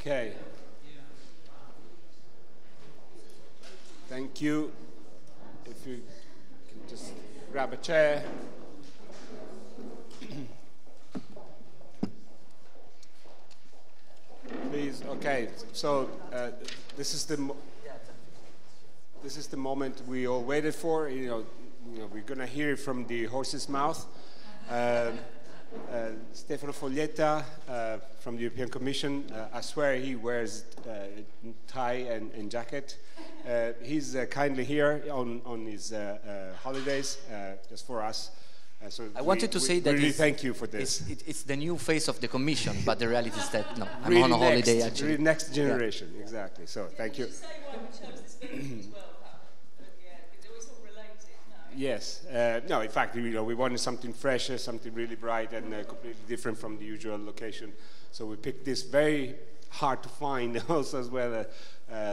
Okay. Thank you. If you can just grab a chair. Please. Okay. So this is the moment we all waited for. We're going to hear it from the horse's mouth. Stefano Foglietta from the European Commission. I swear he wears tie and jacket. He's kindly here on his holidays just for us. So I wanted to say that really thank you for this. It's the new face of the Commission, but the reality is that no, I'm really on a holiday actually. Really next generation, yeah. Exactly. So thank you. Did you say why we chose this venue as well? It's all related. No. Yes. No, in fact, we wanted something fresher, something really bright and completely different from the usual location. So we picked this very hard to find also as well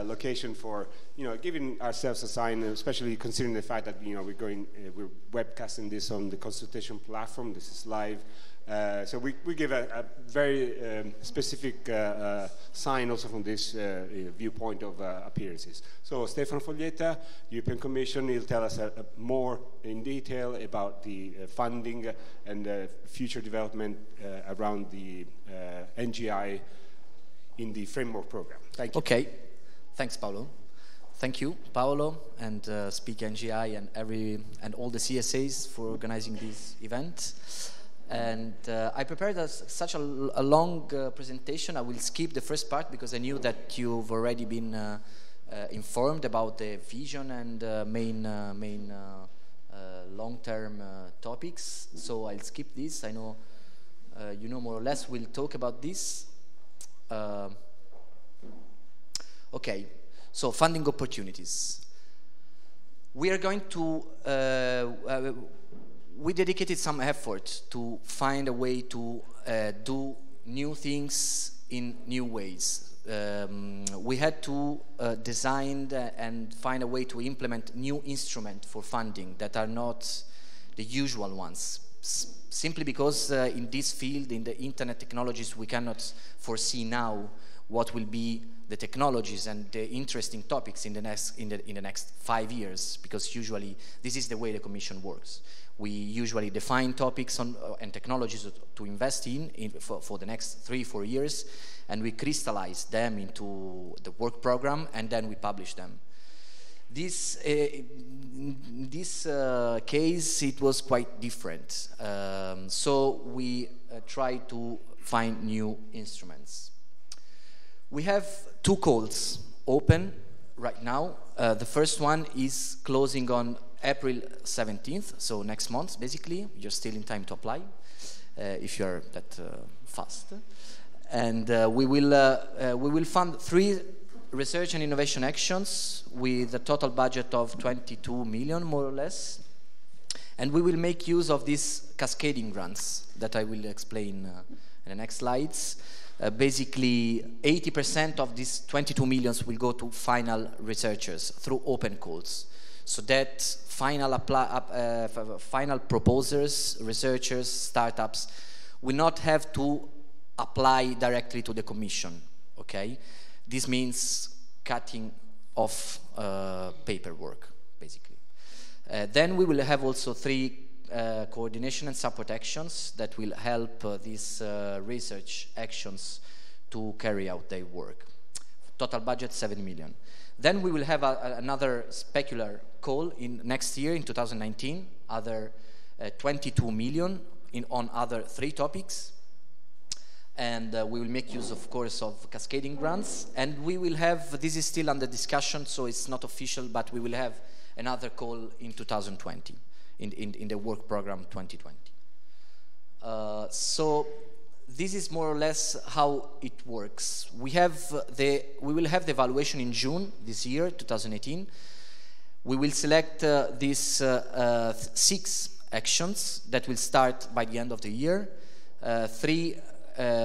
location for giving ourselves a sign, especially considering the fact that we're webcasting this on the consultation platform. This is live. So we give a very specific sign also from this viewpoint of appearances. So Stefano Foglietta, European Commission, he'll tell us more in detail about the funding and future development around the NGI in the framework program. Thank you. Okay, thanks, Paolo. Thank you, Paolo, and Speak NGI and all the CSAs for organizing this event. And I prepared such a long presentation. I will skip the first part because I knew that you've already been informed about the vision and main long-term topics. So I'll skip this. I know you know more or less. We'll talk about this. Okay, so funding opportunities. We are going to we dedicated some effort to find a way to do new things in new ways. We had to design and find a way to implement new instruments for funding that are not the usual ones. Simply because in this field, in the internet technologies, we cannot foresee now what will be the technologies and the interesting topics in the next 5 years, because usually this is the way the Commission works. We usually define topics and technologies to invest for the next 3-4 years, and we crystallize them into the work program, and then we publish them. In this case, it was quite different. So we tried to find new instruments. We have 2 calls open right now. The first one is closing on April 17th, so next month, basically. You're still in time to apply, if you're that fast. And we will fund 3 research and innovation actions with a total budget of 22 million, more or less. And we will make use of these cascading grants that I will explain in the next slides. Basically, 80% of these 22 millions will go to final researchers through open calls. So that final proposers, researchers, startups will not have to apply directly to the Commission, okay? This means cutting off paperwork, basically. Then we will have also 3 coordination and support actions that will help these research actions to carry out their work. Total budget 7 million. Then we will have another specular call in next year, in 2019, other 22 million on other 3 topics. And we will make use, of course, of cascading grants. And we will have, this is still under discussion, so it's not official, but we will have another call in 2020, in the work program 2020. So this is more or less how it works. We will have the evaluation in June this year, 2018. We will select these 6 actions that will start by the end of the year. 3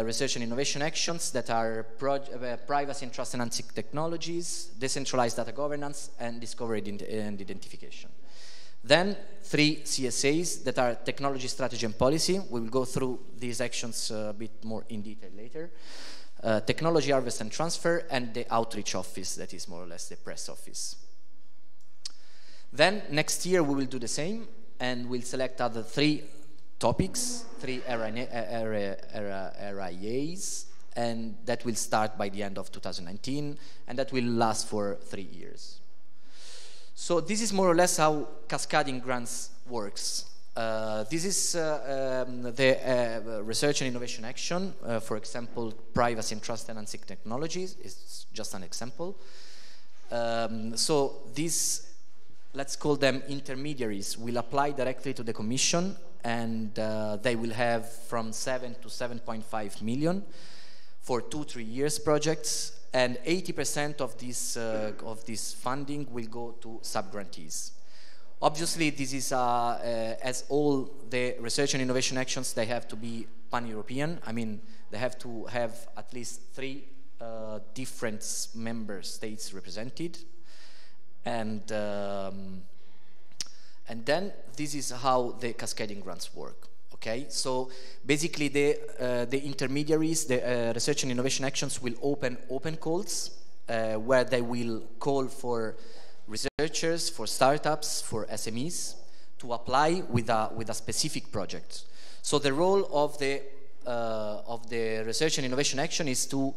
research and innovation actions that are privacy and trust enhancing technologies, decentralized data governance, and discovery and identification. Then 3 CSAs that are technology, strategy, and policy. We will go through these actions a bit more in detail later. technology harvest and transfer, and the outreach office, that is more or less the press office. Then next year we will do the same, and we'll select other 3 topics, 3 RIAs, and that will start by the end of 2019, and that will last for 3 years. So this is more or less how cascading grants works. This is the research and innovation action. For example, privacy and trust enhancing technologies is just an example. So these, let's call them intermediaries, will apply directly to the Commission, and they will have from 7 to 7.5 million for 2-3 years projects, and 80% of this funding will go to sub-grantees. Obviously, this is, as all the research and innovation actions, they have to be pan-European. I mean, they have to have at least 3 different member states represented. And then this is how the cascading grants work. Okay, so basically the intermediaries, the research and innovation actions will open calls where they will call for researchers, for startups, for SMEs to apply with a specific project. So the role of the research and innovation action is to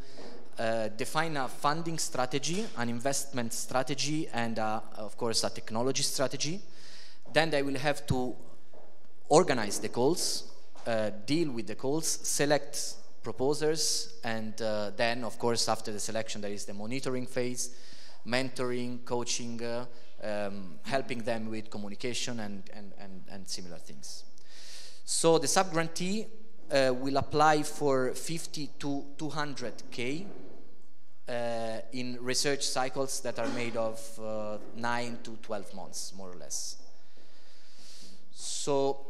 define a funding strategy, an investment strategy, and of course a technology strategy. Then they will have to organize the calls, deal with the calls, select proposers, and then of course after the selection there is the monitoring phase, mentoring, coaching, helping them with communication and similar things. So the sub-grantee will apply for 50 to 200K in research cycles that are made of 9 to 12 months, more or less. So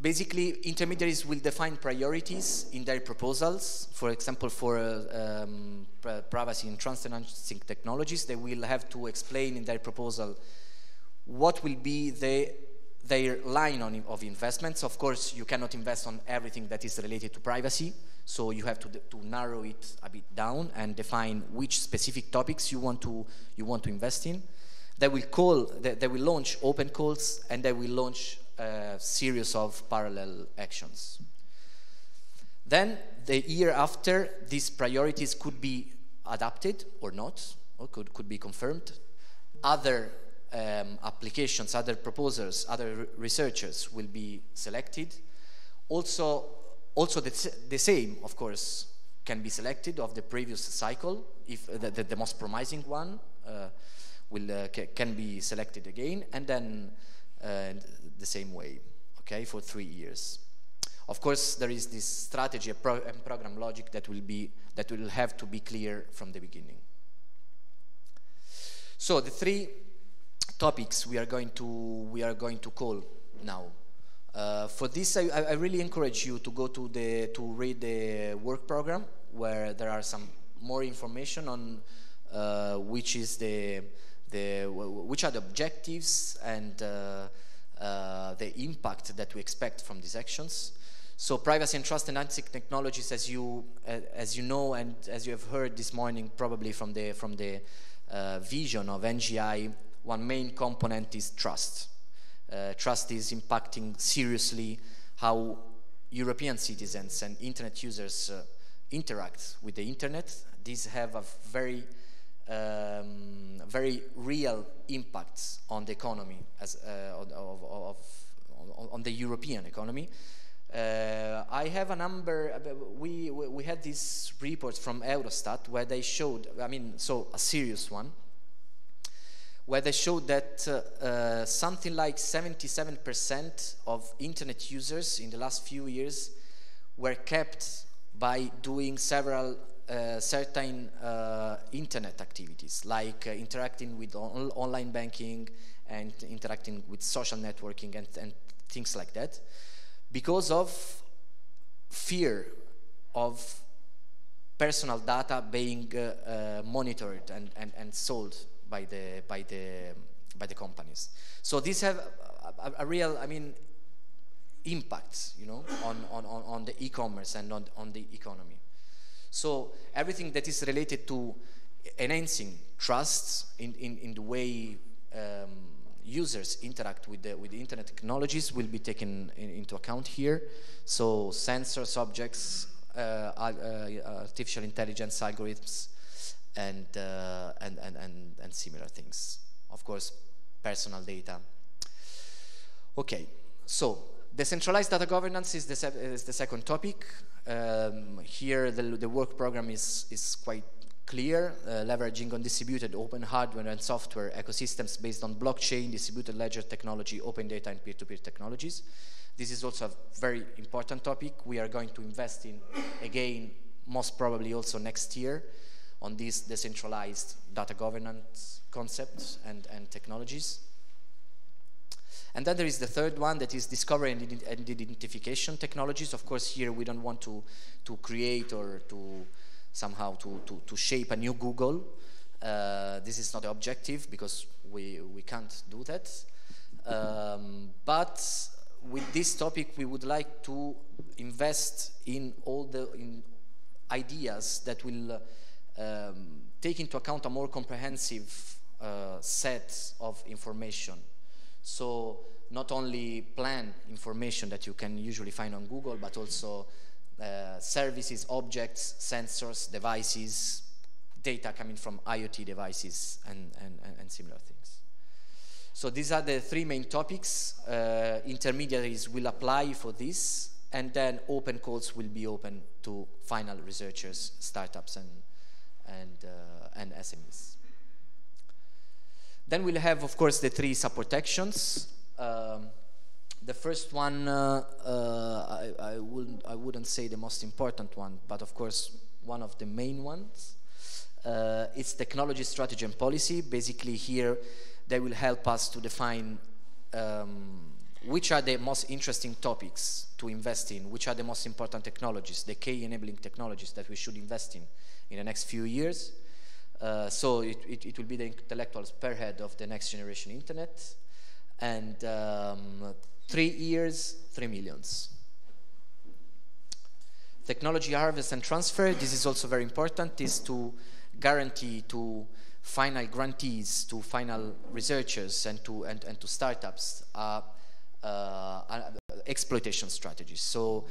basically, intermediaries will define priorities in their proposals. For example, for privacy and trust enhancing technologies, they will have to explain in their proposal what will be their line of investments. Of course, you cannot invest on everything that is related to privacy, so you have to narrow it a bit down and define which specific topics you want to invest in. They will launch open calls, and they will launch a series of parallel actions. Then the year after, these priorities could be adapted or not, or could be confirmed. Other applications, other proposers, other researchers will be selected. Also the same, of course, can be selected of the previous cycle, if the most promising one can be selected again, and then the same way, okay, for 3 years. Of course, there is this strategy and program logic that will have to be clear from the beginning. So the 3 topics we are going to call now. For this, I really encourage you to go to read the work program, where there are some more information on which are the objectives and the impact that we expect from these actions. So privacy and trust enhancing technologies, as you know, and as you have heard this morning, probably from the vision of NGI, one main component is trust. Trust is impacting seriously how European citizens and internet users interact with the internet. These have a very real impacts on the economy, on the European economy. I have a number. We had these reports from Eurostat where they showed, a serious one, where they showed that something like 77% of internet users in the last few years were kept by doing several certain internet activities, like interacting with online banking and interacting with social networking and things like that, because of fear of personal data being monitored and sold by the companies. So these have a real, impact, you know, on the e-commerce and on the economy. So everything that is related to enhancing trust in the way users interact with the internet technologies will be taken into account here. So sensors, objects, artificial intelligence algorithms, and similar things. Of course, personal data. Okay, so decentralized data governance is the second topic. Here the work program is quite clear, leveraging on distributed open hardware and software ecosystems based on blockchain, distributed ledger technology, open data, and peer-to-peer technologies. This is also a very important topic. We are going to invest in, again, most probably also next year, on these decentralized data governance concepts and technologies. And then there is the third one, that is discovery and identification technologies. Of course, here we don't want to create or to somehow to shape a new Google. This is not the objective, because we can't do that. But with this topic, we would like to invest in all the ideas that will take into account a more comprehensive set of information. So not only plan information that you can usually find on Google, but also services, objects, sensors, devices, data coming from IoT devices, and similar things. So these are the three main topics. Intermediaries will apply for this, and then open calls will be open to final researchers, startups, and SMEs. Then we'll have, of course, the three support actions. The first one, I wouldn't say the most important one, but of course one of the main ones. It's technology, strategy, and policy. Basically here they will help us to define which are the most interesting topics to invest in, which are the most important technologies, the key enabling technologies that we should invest in the next few years. So it will be the intellectuals per head of the next generation internet. And 3 years, 3 millions. Technology harvest and transfer, this is also very important, is to guarantee to final grantees, to final researchers, and to startups exploitation strategies. So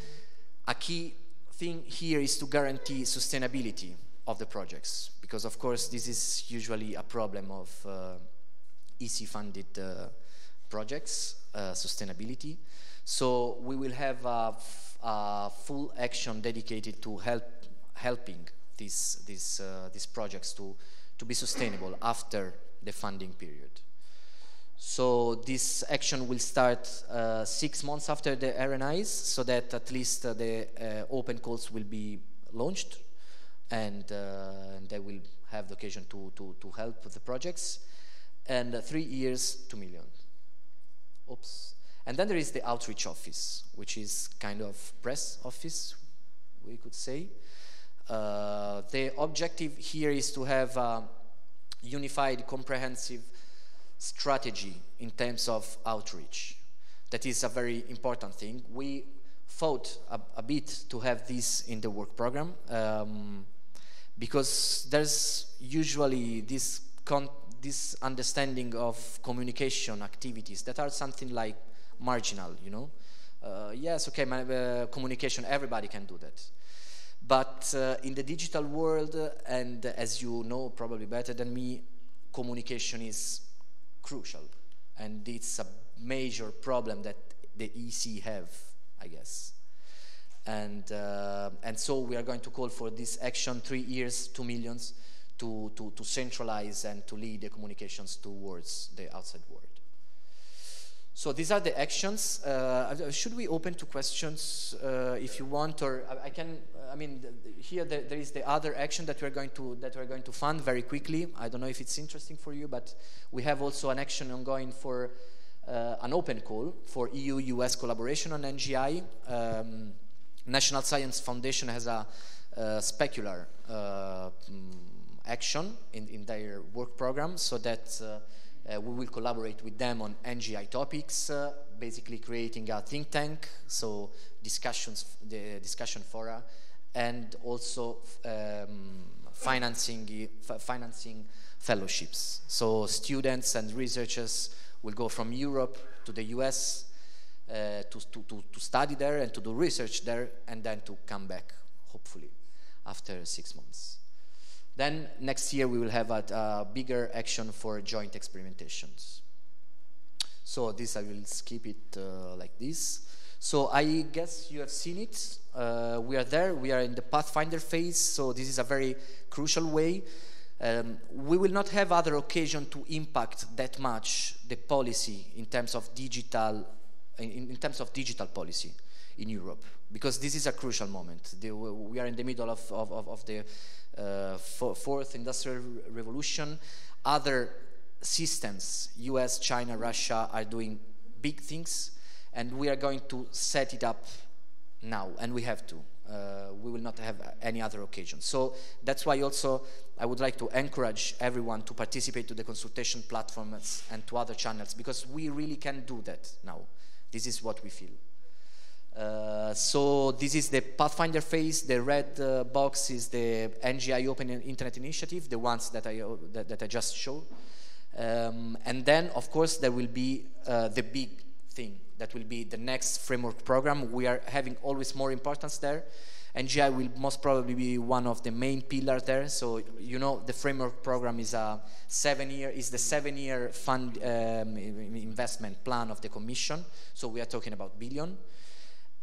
a key thing here is to guarantee sustainability of the projects, because of course this is usually a problem of EC funded projects, sustainability. So we will have a full action dedicated to helping these projects to be sustainable after the funding period. So this action will start 6 months after the RNIs, so that at least the open calls will be launched, and they will have the occasion to help the projects. And 3 years, 2 million. Oops. And then there is the outreach office, which is kind of press office, we could say. The objective here is to have a unified, comprehensive strategy in terms of outreach. That is a very important thing. We fought a bit to have this in the work program, because there's usually this understanding of communication activities that are something like marginal, you know. Yes, okay, communication, everybody can do that. But in the digital world, and as you know probably better than me, communication is crucial. And it's a major problem that the EC have, I guess. And so we are going to call for this action, 3 years, 2 millions, to centralize and to lead the communications towards the outside world. So these are the actions. Should we open to questions if you want, or I can? I mean, here there is the other action that we're going to fund very quickly. I don't know if it's interesting for you, but we have also an action ongoing for an open call for EU-US collaboration on NGI. National Science Foundation has a specular action in their work program, so that We will collaborate with them on NGI topics, basically creating a think tank, so the discussion fora, and also financing fellowships. So students and researchers will go from Europe to the US to study there and to do research there, and then to come back, hopefully, after 6 months. Then next year we will have a bigger action for joint experimentations. So this I will skip it like this. So I guess you have seen it. We are there. We are in the Pathfinder phase. So this is a very crucial way. We will not have other occasion to impact that much the policy in terms of digital, in terms of digital policy in Europe, because this is a crucial moment. We are in the middle of the fourth industrial revolution. Other systems, US, China, Russia, are doing big things, and we are going to set it up now, and we have to. We will not have any other occasion. So that's why also I would like to encourage everyone to participate to the consultation platforms and to other channels, because we really can do that now. This is what we feel. So this is the Pathfinder phase. The red box is the NGI Open Internet Initiative, the ones that I just showed. And then, of course, there will be the big thing. That will be the next framework program. We are having always more importance there. NGI will most probably be one of the main pillars there. So, you know, the framework program is the 7-year fund investment plan of the Commission. So we are talking about billion.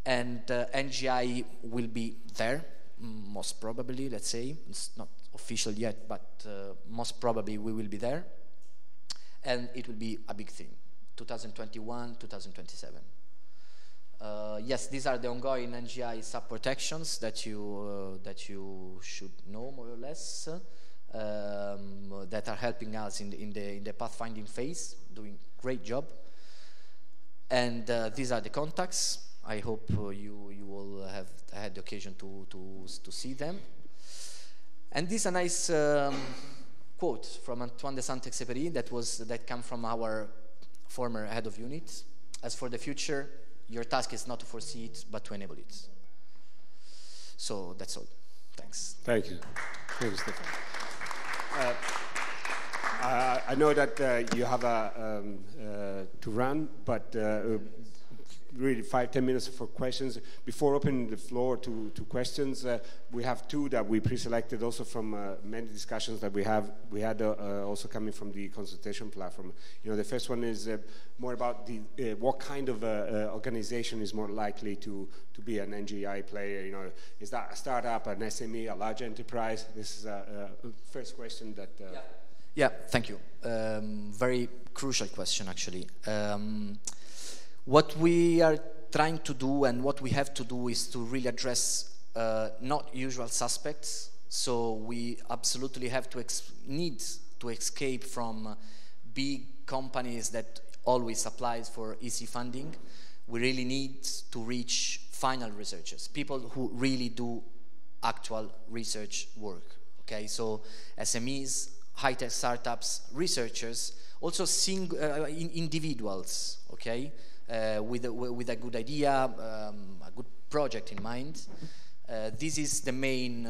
And NGI will be there, most probably, let's say. It's not official yet, but most probably we will be there. And it will be a big thing, 2021, 2027. Yes, these are the ongoing NGI support actions that you should know, more or less, that are helping us in the pathfinding phase, doing great job. And these are the contacts. I hope you will have had the occasion to see them. And this is a nice quote from Antoine de Saint-Exupéry that came from our former head of unit. As for the future, your task is not to foresee it, but to enable it. So that's all. Thanks. Thank you. Thank you, Stefan. I know that you have to run, but really 5-10 minutes for questions. Before opening the floor to questions, we have two that we pre-selected also from many discussions that we had also coming from the consultation platform. You know, the first one is more about the what kind of organization is more likely to be an NGI player. You know, is that a startup, an SME, a large enterprise? This is a first question that. Yeah, thank you. Very crucial question, actually. What we are trying to do and what we have to do is to really address not usual suspects. So we absolutely have to need to escape from big companies that always applies for easy funding. We really need to reach final researchers, people who really do actual research work. Okay, so SMEs, high-tech startups, researchers, also individuals. Okay. With a good idea, a good project in mind. This is the main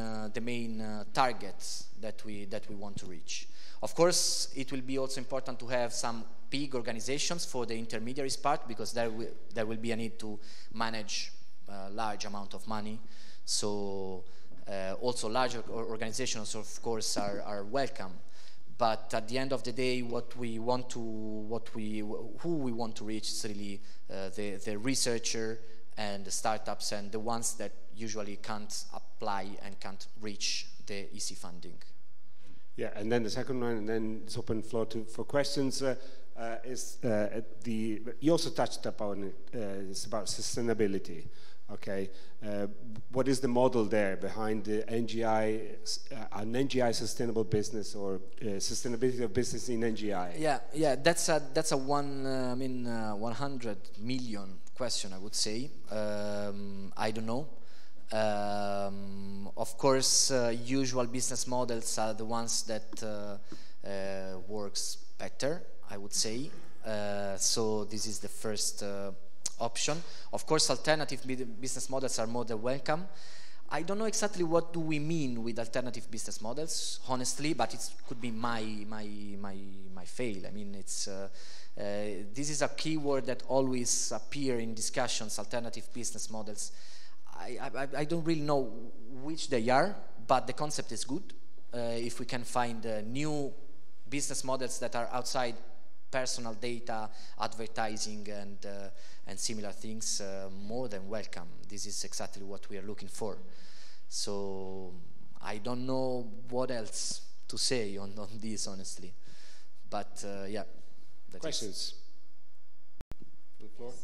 target that we want to reach. Of course, it will be also important to have some big organizations for the intermediaries part, because there will be a need to manage a large amount of money. So also larger organizations, of course, are welcome. But at the end of the day, who we want to reach is really the researcher and the startups and the ones that usually can't apply and can't reach the easy funding. Yeah, and then the second one, and then it's open floor for questions. You also touched upon it. It's about sustainability. Okay, what is the model there behind the NGI, an NGI sustainable business, or sustainability of business in NGI? Yeah, that's a 100 million question, I would say. I don't know. Of course, usual business models are the ones that works better. I would say. So this is the first option. Of course, alternative business models are more than welcome. I don't know exactly what do we mean with alternative business models, honestly, but it could be my fail. I mean, it's this is a keyword that always appear in discussions. Alternative business models. I don't really know which they are, but the concept is good. If we can find new business models that are outside personal data, advertising, and similar things, more than welcome. This is exactly what we are looking for. So I don't know what else to say on this, honestly. But yeah. Questions? On the floor?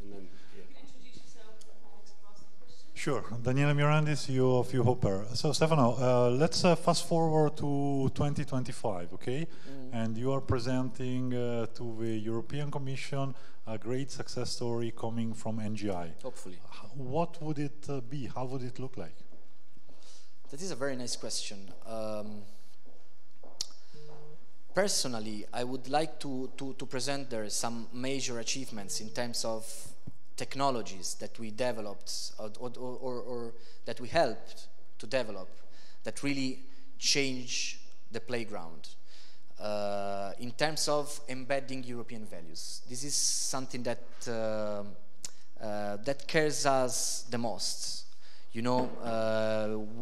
And then, Sure. Daniele Mirandi, CEO of Hopper. So, Stefano, let's fast forward to 2025, okay? And you are presenting to the European Commission a great success story coming from NGI. Hopefully. What would it be? How would it look like? That is a very nice question. Personally, I would like to present there some major achievements in terms of technologies that we developed or that we helped to develop that really change the playground in terms of embedding European values. This is something that that cares us the most. You know,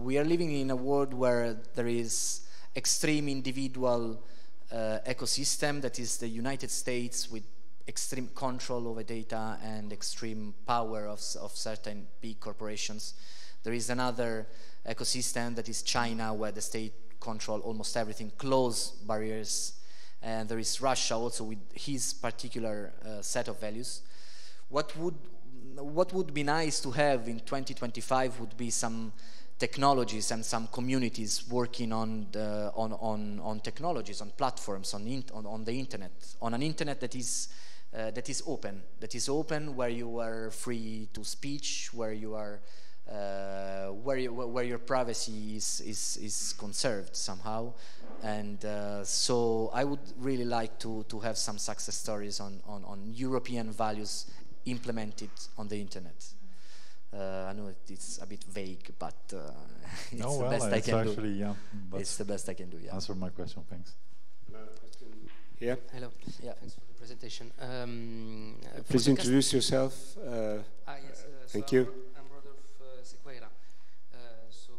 we are living in a world where there is extreme individual ecosystem that is the United States with extreme control over data and extreme power of certain big corporations. There is another ecosystem that is China, where the state control almost everything, close barriers, and there is Russia also with his particular set of values. What would be nice to have in 2025 would be some technologies and some communities working on technologies, on platforms, on the internet, on an internet that is open, where you are free to speech, where you are where your privacy is conserved somehow, and so I would really like to have some success stories on European values implemented on the internet. I know it's a bit vague, but it's the best I can do. Yeah, it's the best I can do. Yeah. Answer my question. Thanks. Another question here. Hello. Yeah. Thanks for the presentation. Please introduce yourself. Yes. Thank So you. I'm Rodolphe Sequeira. So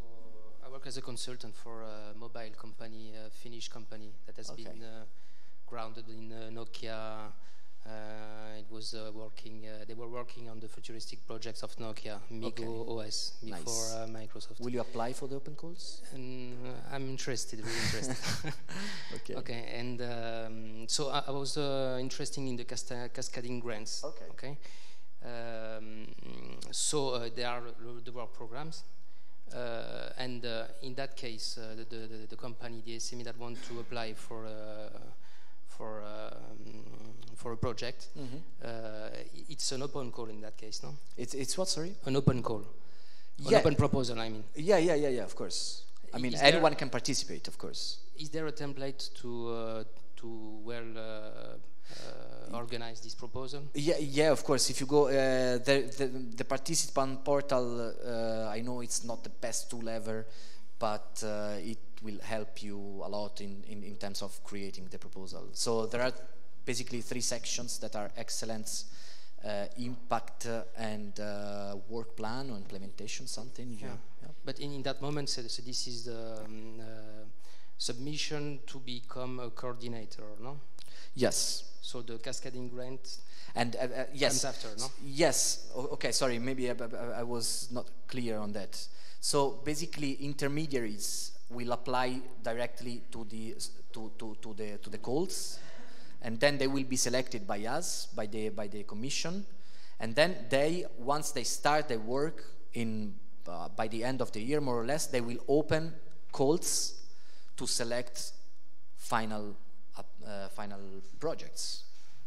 I work as a consultant for a mobile company, a Finnish company that has been grounded in Nokia. It was working. They were working on the futuristic projects of Nokia, Migo OS, before Microsoft. Will you apply for the open calls? And I'm interested, really interested. Okay. And so I was interested in the cascading grants. Okay. So there were programs, and in that case, the company, the SME that want to apply for a project, it's an open call in that case, no? It's what, sorry? An open call. An open proposal, I mean. Yeah, of course. I mean, anyone can participate, of course. Is there a template to organize this proposal? Yeah, of course. If you go, the participant portal, I know it's not the best tool ever, but it will help you a lot in terms of creating the proposal. So there are basically 3 sections that are excellence, impact, and work plan or implementation, something. Yeah. But in that moment, so this is the submission to become a coordinator, no? Yes. So the cascading grant and yes, comes after, no? Yes. Okay. Sorry. Maybe I was not clear on that. So basically, intermediaries will apply directly to the calls, and then they will be selected by us, by the commission, and then once they start their work by the end of the year, more or less, they will open calls to select final projects.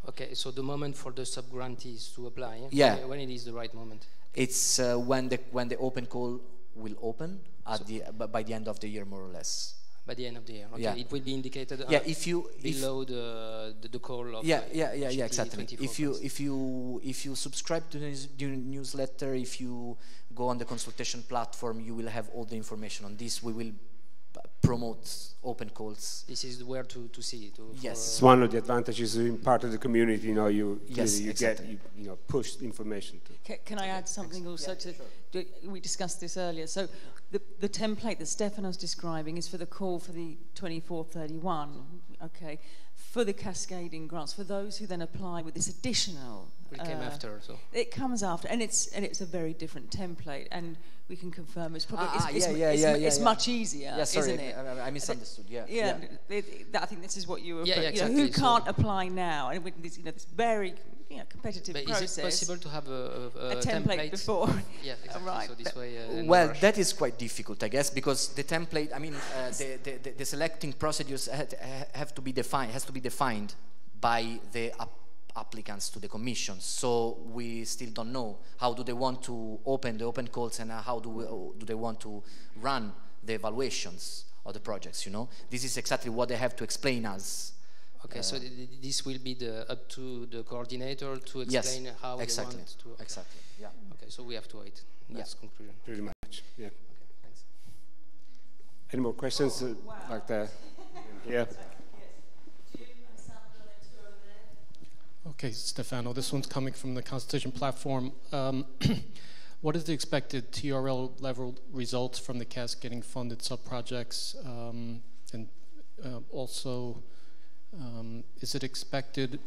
Okay, so the moment for the sub-grantees to apply, yeah. When it is the right moment? It's when the open call will open by the end of the year, more or less. By the end of the year, okay. Yeah. It will be indicated if you below the call of exactly. If you subscribe to the newsletter, if you go on the consultation platform, you will have all the information on this. We will promote open calls. This is where to see. Yes, it's one of the advantages of being part of the community. You know, you exactly. get push information to. Can I add something also to? We discussed this earlier. So the template that Stefano's describing is for the call for the 24-31. Okay, for the cascading grants, for those who then apply with this additional. It came after, so it comes after, and it's a very different template, and we can confirm it's probably it's much easier, isn't it? I misunderstood. I think this is what you were. Exactly. Who can't apply now, and with this, this very competitive but process. Is it possible to have a template before? Yeah, exactly. Right. So this way. Well, that is quite difficult, I guess, because the template. I mean, the selecting procedures have to be defined. Has to be defined by the applicants to the commission. So we still don't know how do they want to open the open calls and how do they want to run the evaluations of the projects. You know, this is exactly what they have to explain us. Okay, so this will be up to the coordinator to explain how they want to. Okay. Exactly. Yeah. Okay, so we have to wait. That's conclusion. Pretty much. Yeah. Okay, thanks. Any more questions? Like that? Yeah. Okay, Stefano, this one's coming from the Consultation platform. What is the expected TRL level results from the cascading funded sub-projects? And also, is it expected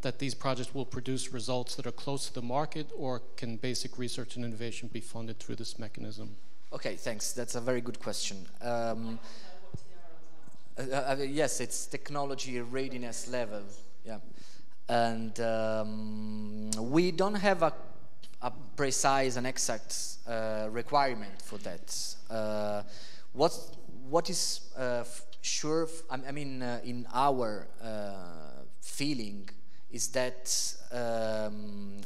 that these projects will produce results that are close to the market, or can basic research and innovation be funded through this mechanism? Okay, thanks. That's a very good question. Yes, it's technology readiness level. Yeah, and we don't have a precise and exact requirement for that. What is sure? I mean, in our feeling is that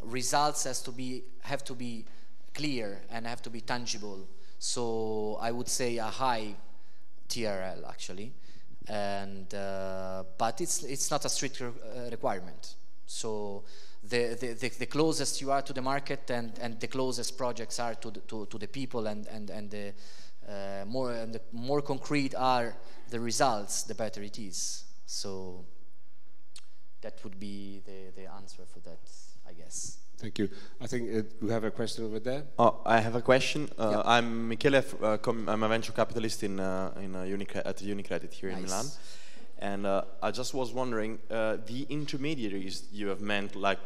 results have to be clear and have to be tangible. So I would say a high TRL actually. And but it's not a strict requirement. So the closest you are to the market and the closest projects are to the people and the more concrete are the results, the better it is. So that would be the answer for that, I guess. Thank you. I think we have a question over there. Oh, I have a question. I'm Michele. I'm a venture capitalist at UniCredit here in Milan, and I just was wondering the intermediaries you have meant, like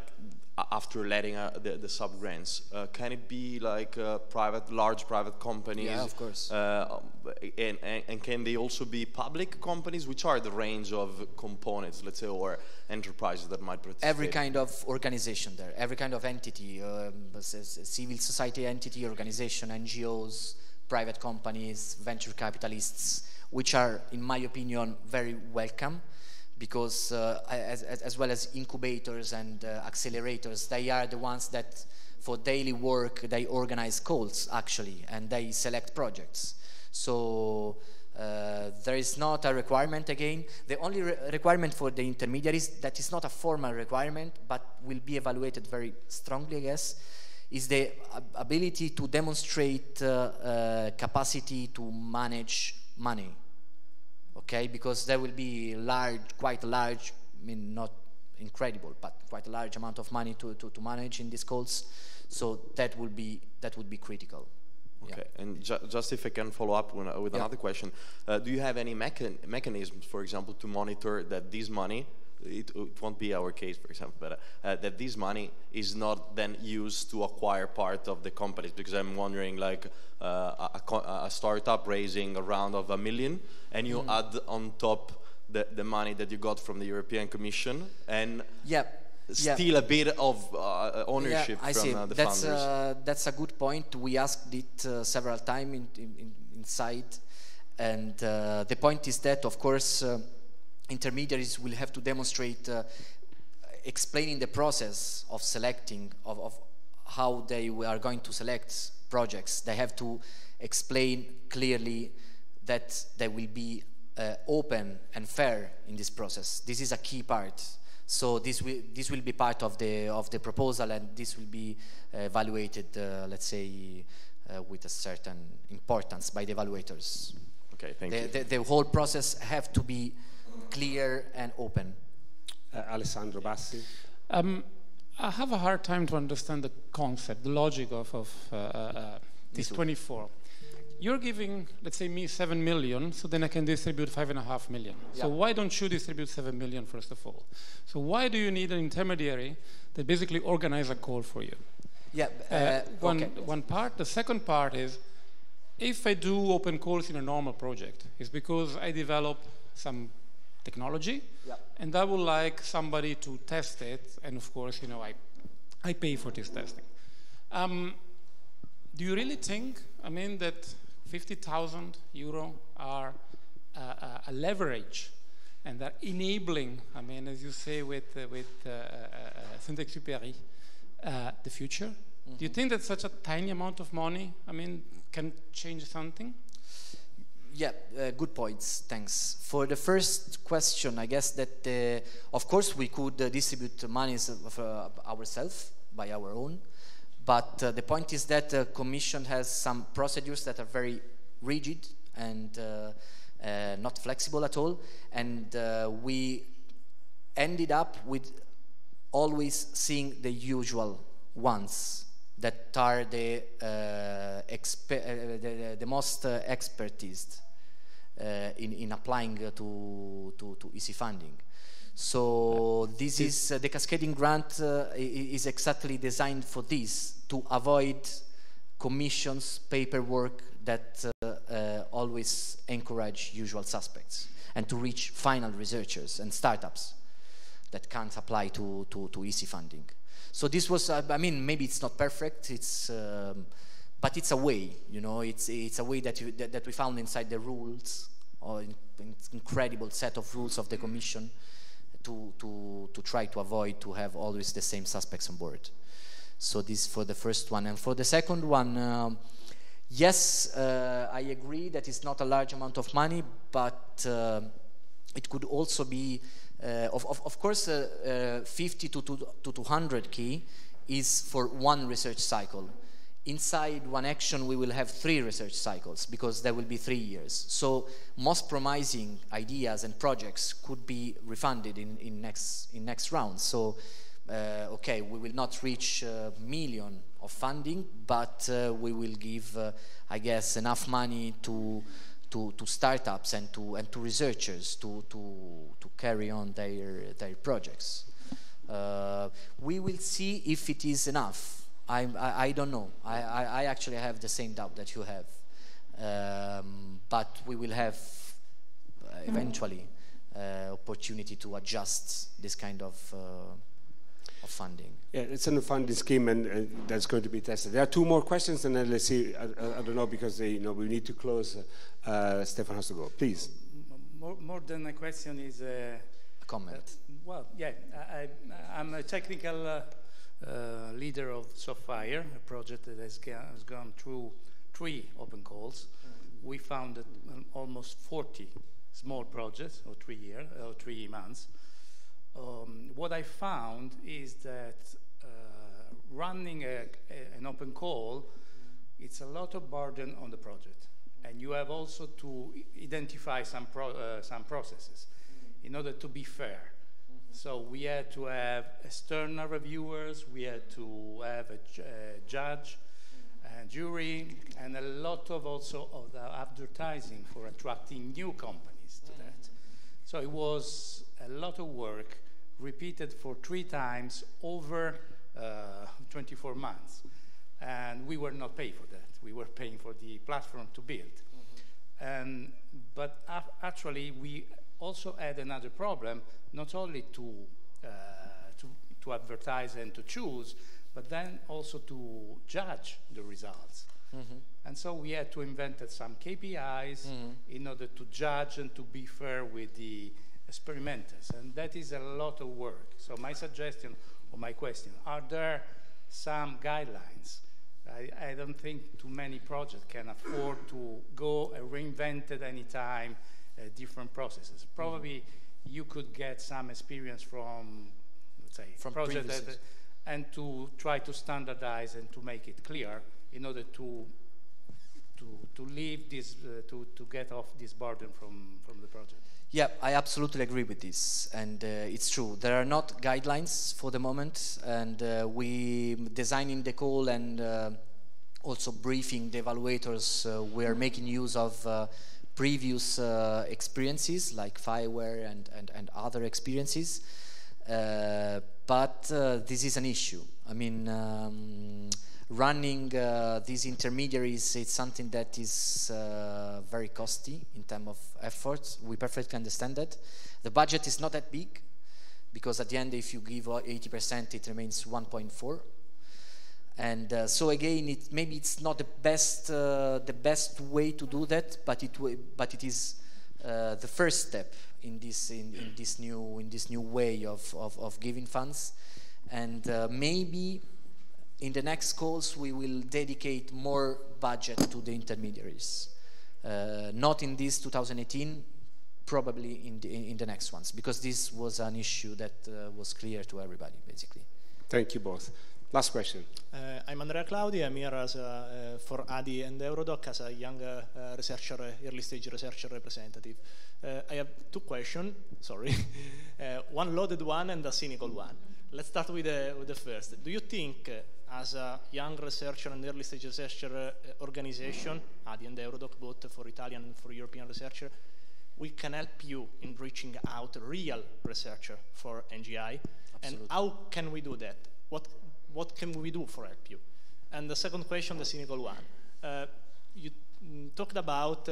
after letting the sub grants, can it be like large private companies? Yeah, of course. And can they also be public companies? Which are the range of components, let's say, or enterprises that might participate? Every kind of organization there, every kind of entity, civil society entity, organization, NGOs, private companies, venture capitalists, which are, in my opinion, very welcome, because as well as incubators and accelerators, they are the ones that for daily work, they organize calls actually, and they select projects. So there is not a requirement again. The only requirement for the intermediaries, that is not a formal requirement, but will be evaluated very strongly, I guess, is the ability to demonstrate capacity to manage money. Okay, because there will be quite large, I mean not incredible, but quite a large amount of money to manage in these calls. So that would be critical. Okay, and just if I can follow up with another question, do you have any mechanisms, for example, to monitor that this money, it won't be our case, for example, but that this money is not then used to acquire part of the companies? Because I'm wondering, like a startup raising a round of $1 million, and you add on top the money that you got from the European Commission, and still a bit of ownership from the founders. That's a good point. We asked it several times inside, and the point is that, of course, intermediaries will have to demonstrate, explaining the process of selecting, of how they are going to select projects. They have to explain clearly that they will be open and fair in this process. This is a key part. So this will be part of the proposal, and this will be evaluated, let's say, with a certain importance by the evaluators. Okay, thank you. The whole process have to be clear and open. Alessandro Bassi. I have a hard time to understand the concept, the logic of this 24. You're giving, let's say, me 7 million, so then I can distribute 5.5 million. Yeah. So why don't you distribute 7 million first of all? So why do you need an intermediary that basically organize a call for you? Yeah. One part. The second part is, if I do open calls in a normal project, it's because I develop some technology, and I would like somebody to test it, and of course, you know, I pay for this testing. Do you really think, I mean, that 50,000 euro are a leverage and are enabling, I mean, as you say with Saint-Exupéry, the future? Do you think that such a tiny amount of money, I mean, can change something? Yeah, good points, thanks. For the first question, I guess that, of course, we could distribute monies ourselves, by our own, but the point is that the Commission has some procedures that are very rigid and not flexible at all, and we ended up with always seeing the usual ones that are the most expertised in applying to easy funding. So this is the cascading grant is exactly designed for this, to avoid commissions, paperwork that always encourage usual suspects, and to reach final researchers and startups that can't apply to easy funding. So this was, I mean, maybe it's not perfect, it's, but it's a way, you know, it's a way that we found inside the rules, or incredible set of rules of the Commission, to try to avoid to have always the same suspects on board. So this for the first one. And for the second one, yes, I agree that it's not a large amount of money, but it could also be, of course, 50 to 200k is for one research cycle. Inside one action, we will have 3 research cycles, because there will be 3 years. So most promising ideas and projects could be refunded in next rounds. So, okay, we will not reach a million of funding, but we will give, I guess, enough money to startups and to researchers to carry on their projects. We will see if it is enough. I don't know. I actually have the same doubt that you have, but we will have eventually opportunity to adjust this kind of funding. Yeah, it's a funding scheme, and that's going to be tested. There are 2 more questions, and then let's see. I don't know, because we need to close. Stefan has to go. Please. More than a question is a comment. Well, yeah, I'm a technical leader of Softfire, a project that has gone through 3 open calls. We found almost 40 small projects, or 3 months. What I found is that running an open call, it's a lot of burden on the project, and you have also to identify some processes in order to be fair. So we had to have external reviewers, we had to have a judge and jury, and a lot of also of the advertising for attracting new companies to that. So it was a lot of work, repeated for 3 times over 24 months. And we were not paid for that. We were paying for the platform to build. But actually, we also had another problem, not only to advertise and to choose, but then also to judge the results. And so we had to invent some KPIs in order to judge and to be fair with the experimenters. And that is a lot of work. So my suggestion, or my question, are there some guidelines I don't think too many projects can afford to go and reinvent at any time different processes. Probably you could get some experience from, let's say, From projects previous and to try to standardize and to make it clear in order to leave this, to get off this burden from the project. Yeah, I absolutely agree with this, and it's true. There are not guidelines for the moment, and we designing the call and also briefing the evaluators. We are making use of previous experiences like Fireware and other experiences, but this is an issue. I mean, running these intermediaries, it's something that is very costly in terms of effort. We perfectly understand that. The budget is not that big, because at the end, if you give 80%, it remains 1.4. And so again, maybe it's not the best way to do that, but it is the first step in this new way of giving funds, and maybe in the next calls, we will dedicate more budget to the intermediaries. Not in this 2018, probably in the next ones, because this was an issue that was clear to everybody, basically. Thank you both. Last question. I'm Andrea Claudi. I'm here as for ADI and Eurodoc as a young researcher, early stage researcher representative. I have two questions, sorry. One loaded one and a cynical one. Let's start with the first. Do you think, as a young researcher and early stage researcher organization, ADI and Eurodoc, both for Italian and for European researcher, we can help you in reaching out real researcher for NGI? Absolutely. And how can we do that? What can we do for help you? And the second question, the cynical one. You talked about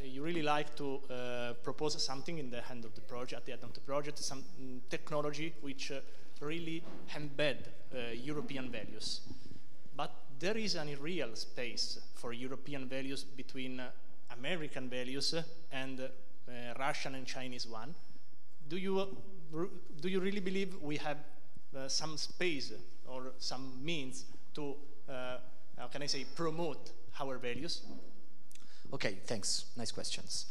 you really like to propose something in the end of the project, at the end of the project, some technology which really embed European values. But there is a real space for European values between American values and Russian and Chinese one. Do you really believe we have some space or some means to, how can I say, promote our values? Okay, thanks. Nice questions.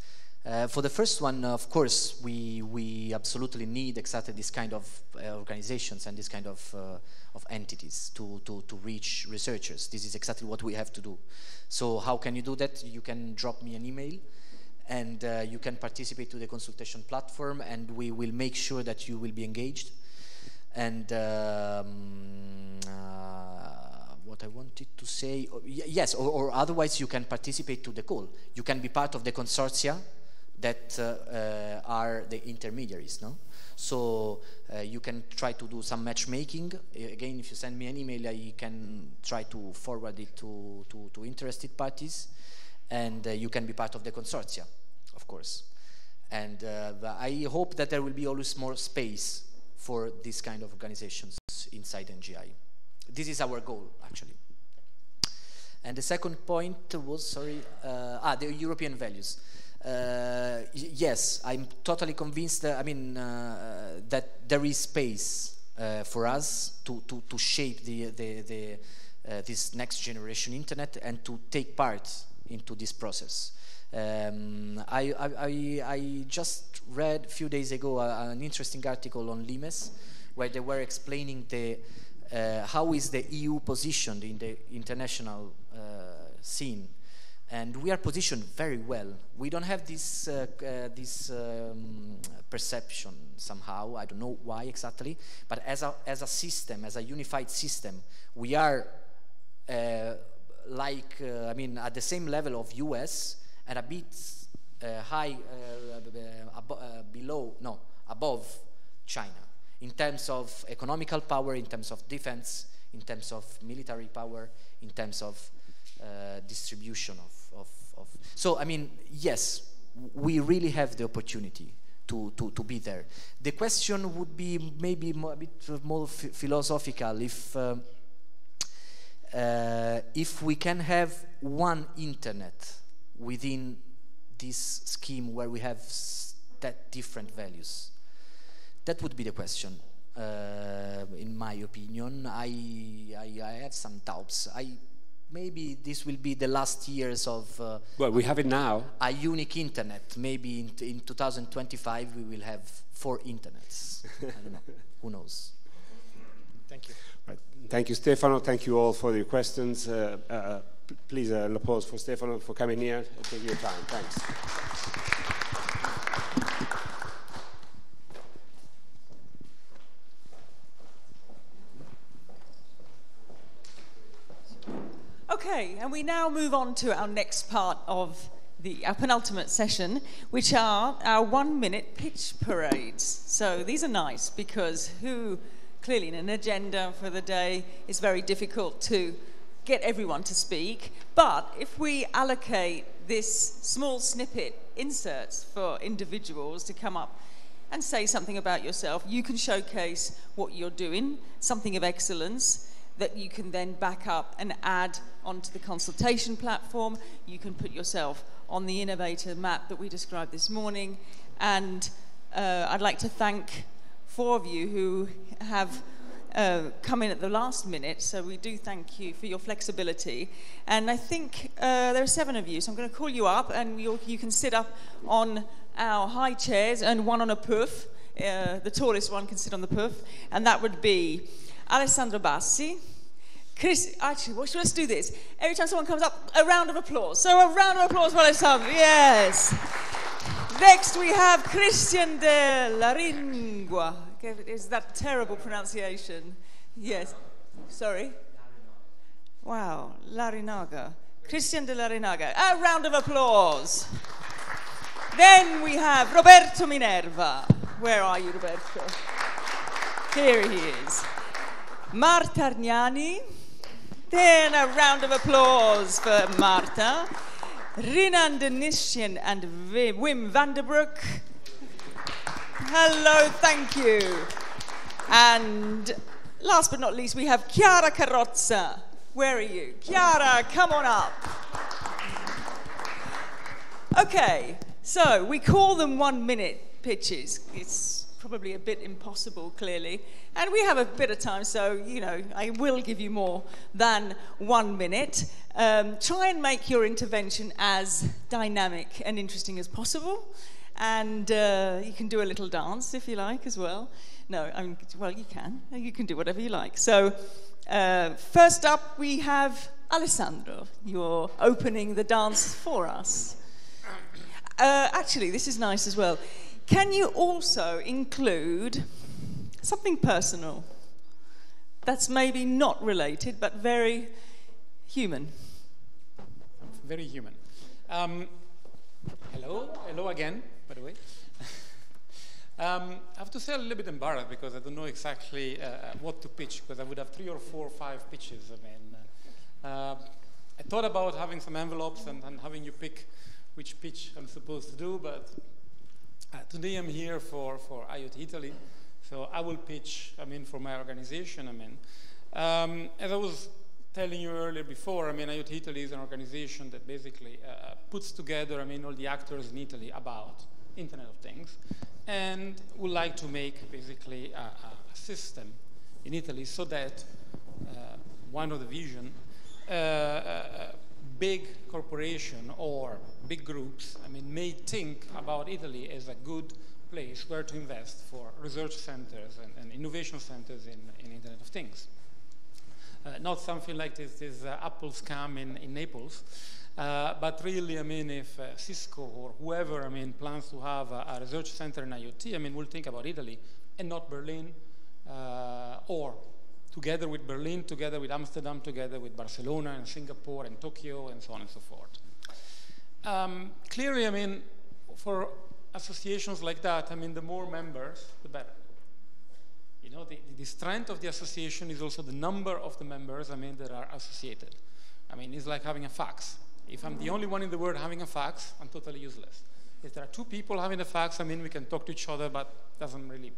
For the first one, of course, we absolutely need exactly this kind of organizations and this kind of entities to reach researchers. This is exactly what we have to do. So how can you do that? You can drop me an email, and you can participate to the consultation platform, and we will make sure that you will be engaged. And what I wanted to say, yes, or otherwise you can participate to the call. You can be part of the consortia that are the intermediaries, no? So you can try to do some matchmaking. Again, if you send me an email, I can try to forward it to interested parties, and you can be part of the consortia, of course. And I hope that there will be always more space for this kind of organizations inside NGI. This is our goal, actually. And the second point was, sorry, the European values. Yes, I'm totally convinced that, that there is space for us to shape this next generation internet and to take part into this process. I just read a few days ago an interesting article on Limes, where they were explaining how is the EU positioned in the international scene, and we are positioned very well. We don't have this perception somehow. I don't know why exactly, but as a system, as a unified system, we are at the same level of US and a bit above China, in terms of economical power, in terms of defense, in terms of military power, in terms of distribution of. So, yes, we really have the opportunity to be there. The question would be maybe a bit more philosophical, if we can have one internet within this scheme where we have that different values. That would be the question. in my opinion. I have some doubts. Maybe this will be the last years of well, we have it now. A unique internet. Maybe in 2025 we will have 4 internets. I don't know. Who knows? Thank you. Right. Thank you, Stefano. Thank you all for your questions. Please applause for Stefano for coming here and taking your time. Thanks. Okay, and we now move on to our next part of our penultimate session, which are our 1-minute pitch parades. So these are nice because clearly in an agenda for the day, it's very difficult to get everyone to speak. But if we allocate this small snippet inserts for individuals to come up and say something about yourself, you can showcase what you're doing, something of excellence, that you can then back up and add onto the consultation platform. You can put yourself on the innovator map that we described this morning. And I'd like to thank 4 of you who have come in at the last minute, so we do thank you for your flexibility. And I think there are 7 of you, so I'm going to call you up, and you can sit up on our high chairs, and one on a puff. The tallest one can sit on the puff, and that would be Alessandro Bassi. Actually, let's do this. Every time someone comes up, a round of applause. So a round of applause for Alessandro, yes. Next we have Christian de la Ringua. Is that terrible pronunciation? Yes. Sorry? Wow, Larinaga. Christian de la Rinaga. A round of applause. Then we have Roberto Minerva. Where are you, Roberto? Here he is. Marta Argnani. Then a round of applause for Marta. Rinan Denishian and Wim Vanderbroek. Hello, thank you. And last but not least, we have Chiara Carrozza. Where are you? Chiara, come on up. Okay, so we call them 1-minute pitches. It's probably a bit impossible, clearly. And we have a bit of time, so, I will give you more than 1 minute. Try and make your intervention as dynamic and interesting as possible. And you can do a little dance, if you like, as well. No, well, you can. You can do whatever you like. So, first up, we have Alessandro. You're opening the dance for us. Actually, this is nice as well. Can you also include something personal that's maybe not related, but very human? Very human. Hello again, by the way. I have to say I'm a little bit embarrassed because I don't know exactly what to pitch, because I would have 3 or 4 or 5 pitches. I thought about having some envelopes and having you pick which pitch I'm supposed to do, but today I'm here for IoT Italy, so I will pitch, for my organization, As I was telling you earlier before, IoT Italy is an organization that basically puts together, all the actors in Italy about Internet of Things, and would like to make basically a system in Italy so that one of the vision, big corporation or big groups, may think about Italy as a good place where to invest for research centers and innovation centers in Internet of Things. Not something like this Apple scam in Naples, but really, if Cisco or whoever, plans to have a research center in IoT, we'll think about Italy and not Berlin, or together with Berlin, together with Amsterdam, together with Barcelona and Singapore and Tokyo and so on and so forth. Clearly, for associations like that, the more members, the better. The strength of the association is also the number of the members, that are associated. It's like having a fax. If I'm the only one in the world having a fax, I'm totally useless. If there are 2 people having a fax, we can talk to each other, but it doesn't really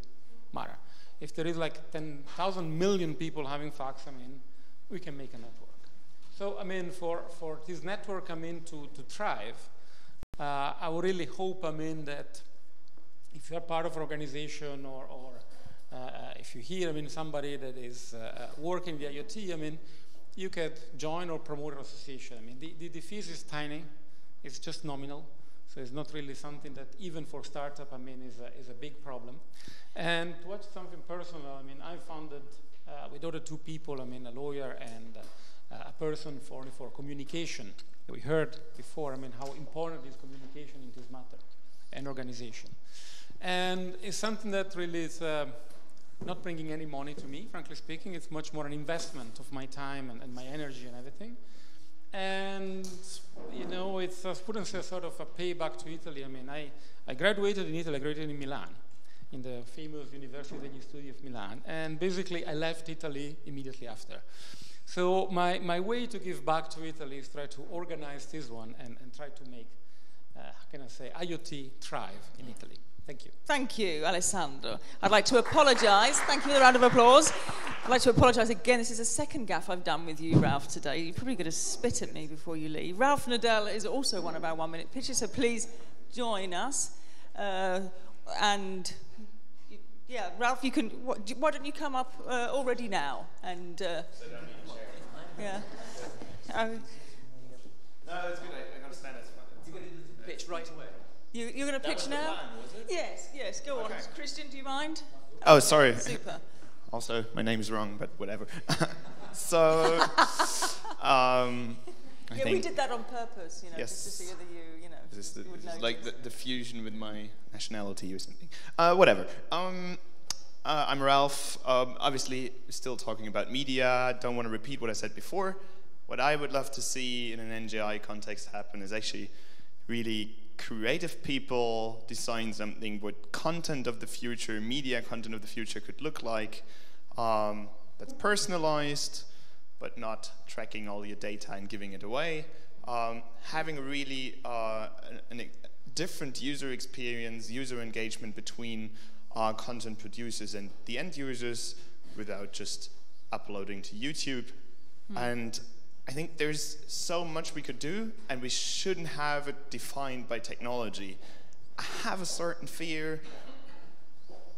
matter. If there is like 10,000 million people having fax, we can make a network. So, for this network, to thrive, I would really hope, that if you're part of an organization or if you hear, I mean, somebody that is working the IoT, I mean, you could join or promote an association. I mean, the fees is tiny, it's just nominal, so it's not really something that even for startup, I mean, is a big problem. And to watch something personal, I mean, I founded with other two people, I mean, a lawyer and a person for communication. We heard before, I mean, how important is communication in this matter and organization. And it's something that really is not bringing any money to me, frankly speaking. It's much more an investment of my time and my energy and everything. And, you know, it's, I wouldn't say sort of a payback to Italy. I mean, I graduated in Italy, I graduated in Milan, in the famous University degli Studi of Milan. And basically, I left Italy immediately after. So my way to give back to Italy is try to organize this one and try to make, how can I say, IoT thrive in Italy. Thank you. Thank you, Alessandro. I'd like to apologise. Thank you for the round of applause. I'd like to apologise again. This is the second gaffe I've done with you, Ralph, today. You're probably going to spit at me before you leave. Ralph Nadell is also one of our 1 minute pitches, so please join us. And yeah, Ralph, you can. Why don't you come up already now? And yeah. No, it's good. I understand. It's fun. You're going to pitch right away. You're going to pitch now? Plan, was it? Yes, go on. Christian, do you mind? Oh, sorry. Super. Also, my name's wrong, but whatever. So, I yeah, think we did that on purpose, you know, yes. just to see whether you know, Is you would this know. like the fusion with my nationality or something? Whatever. I'm Ralph. Obviously, still talking about media. Don't want to repeat what I said before. What I would love to see in an NGI context happen is actually really creative people design something what content of the future, media content of the future could look like, that's personalized, but not tracking all your data and giving it away. Having a really different user experience, user engagement between content producers and the end users without just uploading to YouTube. And I think there's so much we could do, and we shouldn't have it defined by technology. I have a certain fear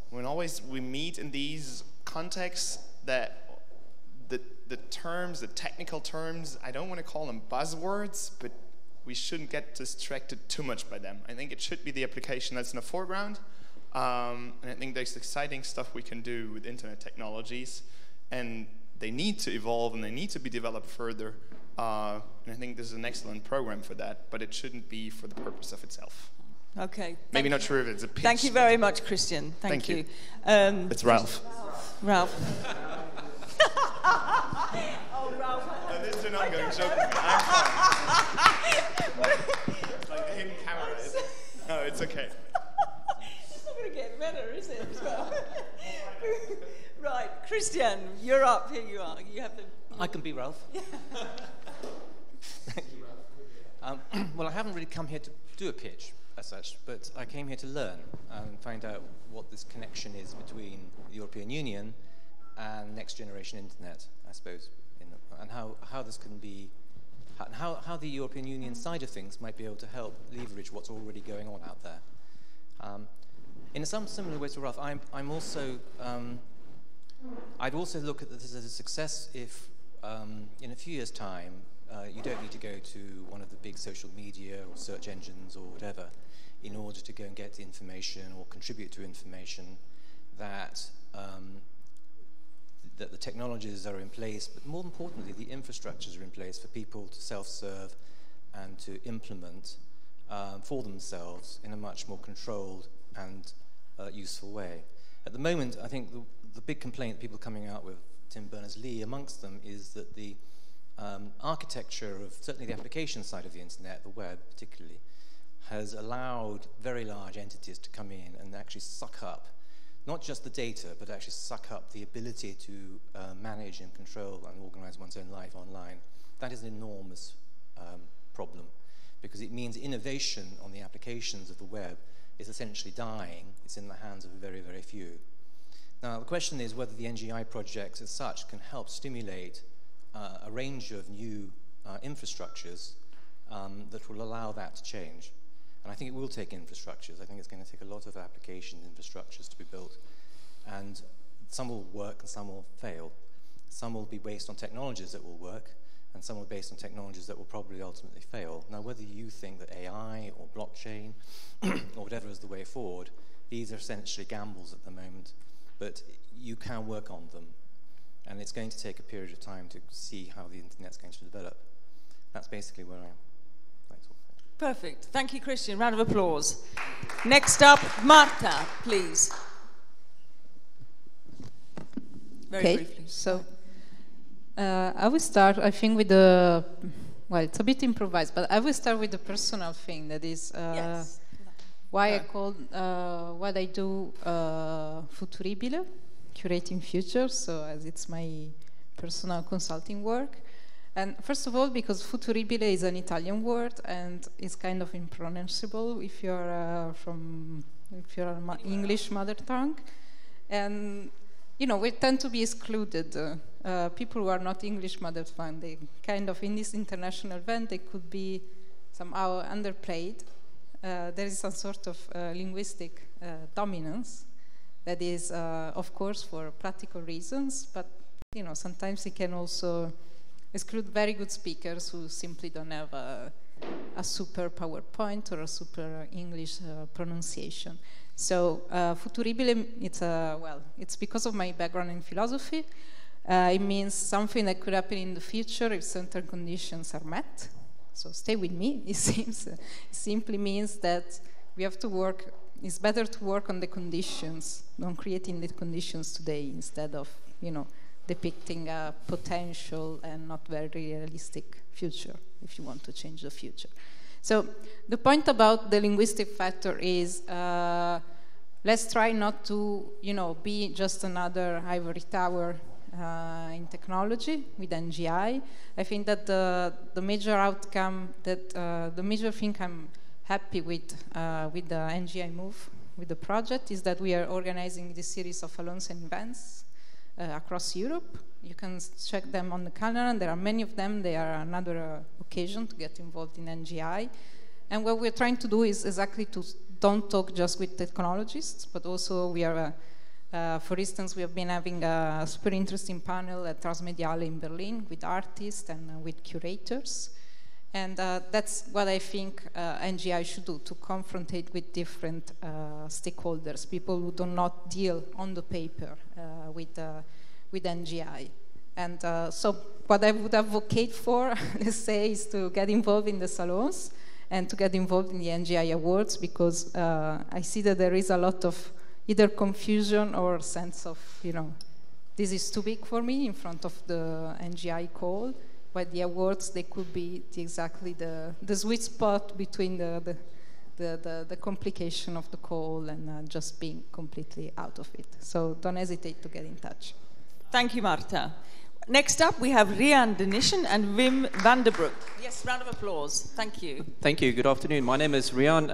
when always we meet in these contexts that the terms, the technical terms, I don't want to call them buzzwords, but we shouldn't get distracted too much by them. I think it should be the application that's in the foreground, and I think there's exciting stuff we can do with internet technologies, and they need to evolve and they need to be developed further. And I think this is an excellent program for that, but it shouldn't be for the purpose of itself. Okay. Maybe not sure if it's a pitch. Thank you very much, Christian. Thank you. It's Ralph. Ralph. Oh, Ralph. This is an ongoing joke. I'm fine. It's like the hidden camera. No, it's okay. It's not going to get better, is it? Right, Christian, you're up. Here you are. You have the. I can be Ralph. Thank you, Ralph. Well, I haven't really come here to do a pitch as such, but I came here to learn and find out what this connection is between the European Union and next generation internet, I suppose, and how this can be, how the European Union side of things might be able to help leverage what's already going on out there. In some similar way to Ralph, I'm also. I'd also look at this as a success if, in a few years' time, you don't need to go to one of the big social media or search engines or whatever in order to go and get the information or contribute to information that that the technologies are in place, but more importantly, the infrastructures are in place for people to self-serve and to implement for themselves in a much more controlled and useful way. At the moment, I think the big complaint people coming out with, Tim Berners-Lee amongst them, is that the architecture of certainly the application side of the internet, the web particularly, has allowed very large entities to come in and actually suck up not just the data, but actually suck up the ability to manage and control and organize one's own life online. That is an enormous problem, because it means innovation on the applications of the web is essentially dying. It's in the hands of very, very few. Now, the question is whether the NGI projects as such can help stimulate a range of new infrastructures that will allow that to change. And I think it will take infrastructures. I think it's going to take a lot of application infrastructures to be built. And some will work and some will fail. Some will be based on technologies that will work, and some will be based on technologies that will probably ultimately fail. Now, whether you think that AI or blockchain or whatever is the way forward, these are essentially gambles at the moment, but you can work on them. And it's going to take a period of time to see how the internet's going to develop. That's basically where I am. Thanks. Perfect. Thank you, Christian. Round of applause. Next up, Marta, please. Very briefly. So I will start, I think, with the, well, it's a bit improvised, but I will start with the personal thing that is why I called what I do Futuribile, curating futures, so as it's my personal consulting work. And first of all, because Futuribile is an Italian word and it's kind of impronounceable if you're English mother tongue. And you know, we tend to be excluded. People who are not English mother tongue, they kind of, in this international event, they could be somehow underplayed. There is some sort of linguistic dominance that is, of course, for practical reasons, but you know, sometimes it can also exclude very good speakers who simply don't have a super PowerPoint or a super English pronunciation. So Futuribile, it's because of my background in philosophy. It means something that could happen in the future if certain conditions are met. So stay with me. It seems it simply means that we have to work. It's better to work on the conditions, on creating the conditions today instead of, you know, depicting a potential and not very realistic future if you want to change the future. So the point about the linguistic factor is let's try not to, you know, be just another ivory tower in technology with NGI. I think that the major outcome, that the major thing I'm happy with the NGI move, with the project, is that we are organizing this series of salons and events across Europe. You can check them on the calendar, and there are many of them. They are another occasion to get involved in NGI. And what we're trying to do is exactly to don't talk just with technologists, but also we are, for instance, we have been having a super interesting panel at Transmediale in Berlin with artists and with curators. And that's what I think NGI should do, to confrontate with different stakeholders, people who do not deal on the paper with NGI. And so what I would advocate for, let's say, is to get involved in the salons and to get involved in the NGI Awards, because I see that there is a lot of either confusion or sense of, you know, this is too big for me in front of the NGI call. But the awards, they could be exactly the sweet spot between the complication of the call and just being completely out of it. So don't hesitate to get in touch. Thank you, Marta. Next up, we have Rian Denishan and Wim van der Broek. Yes, round of applause. Thank you. Thank you. Good afternoon. My name is Rian.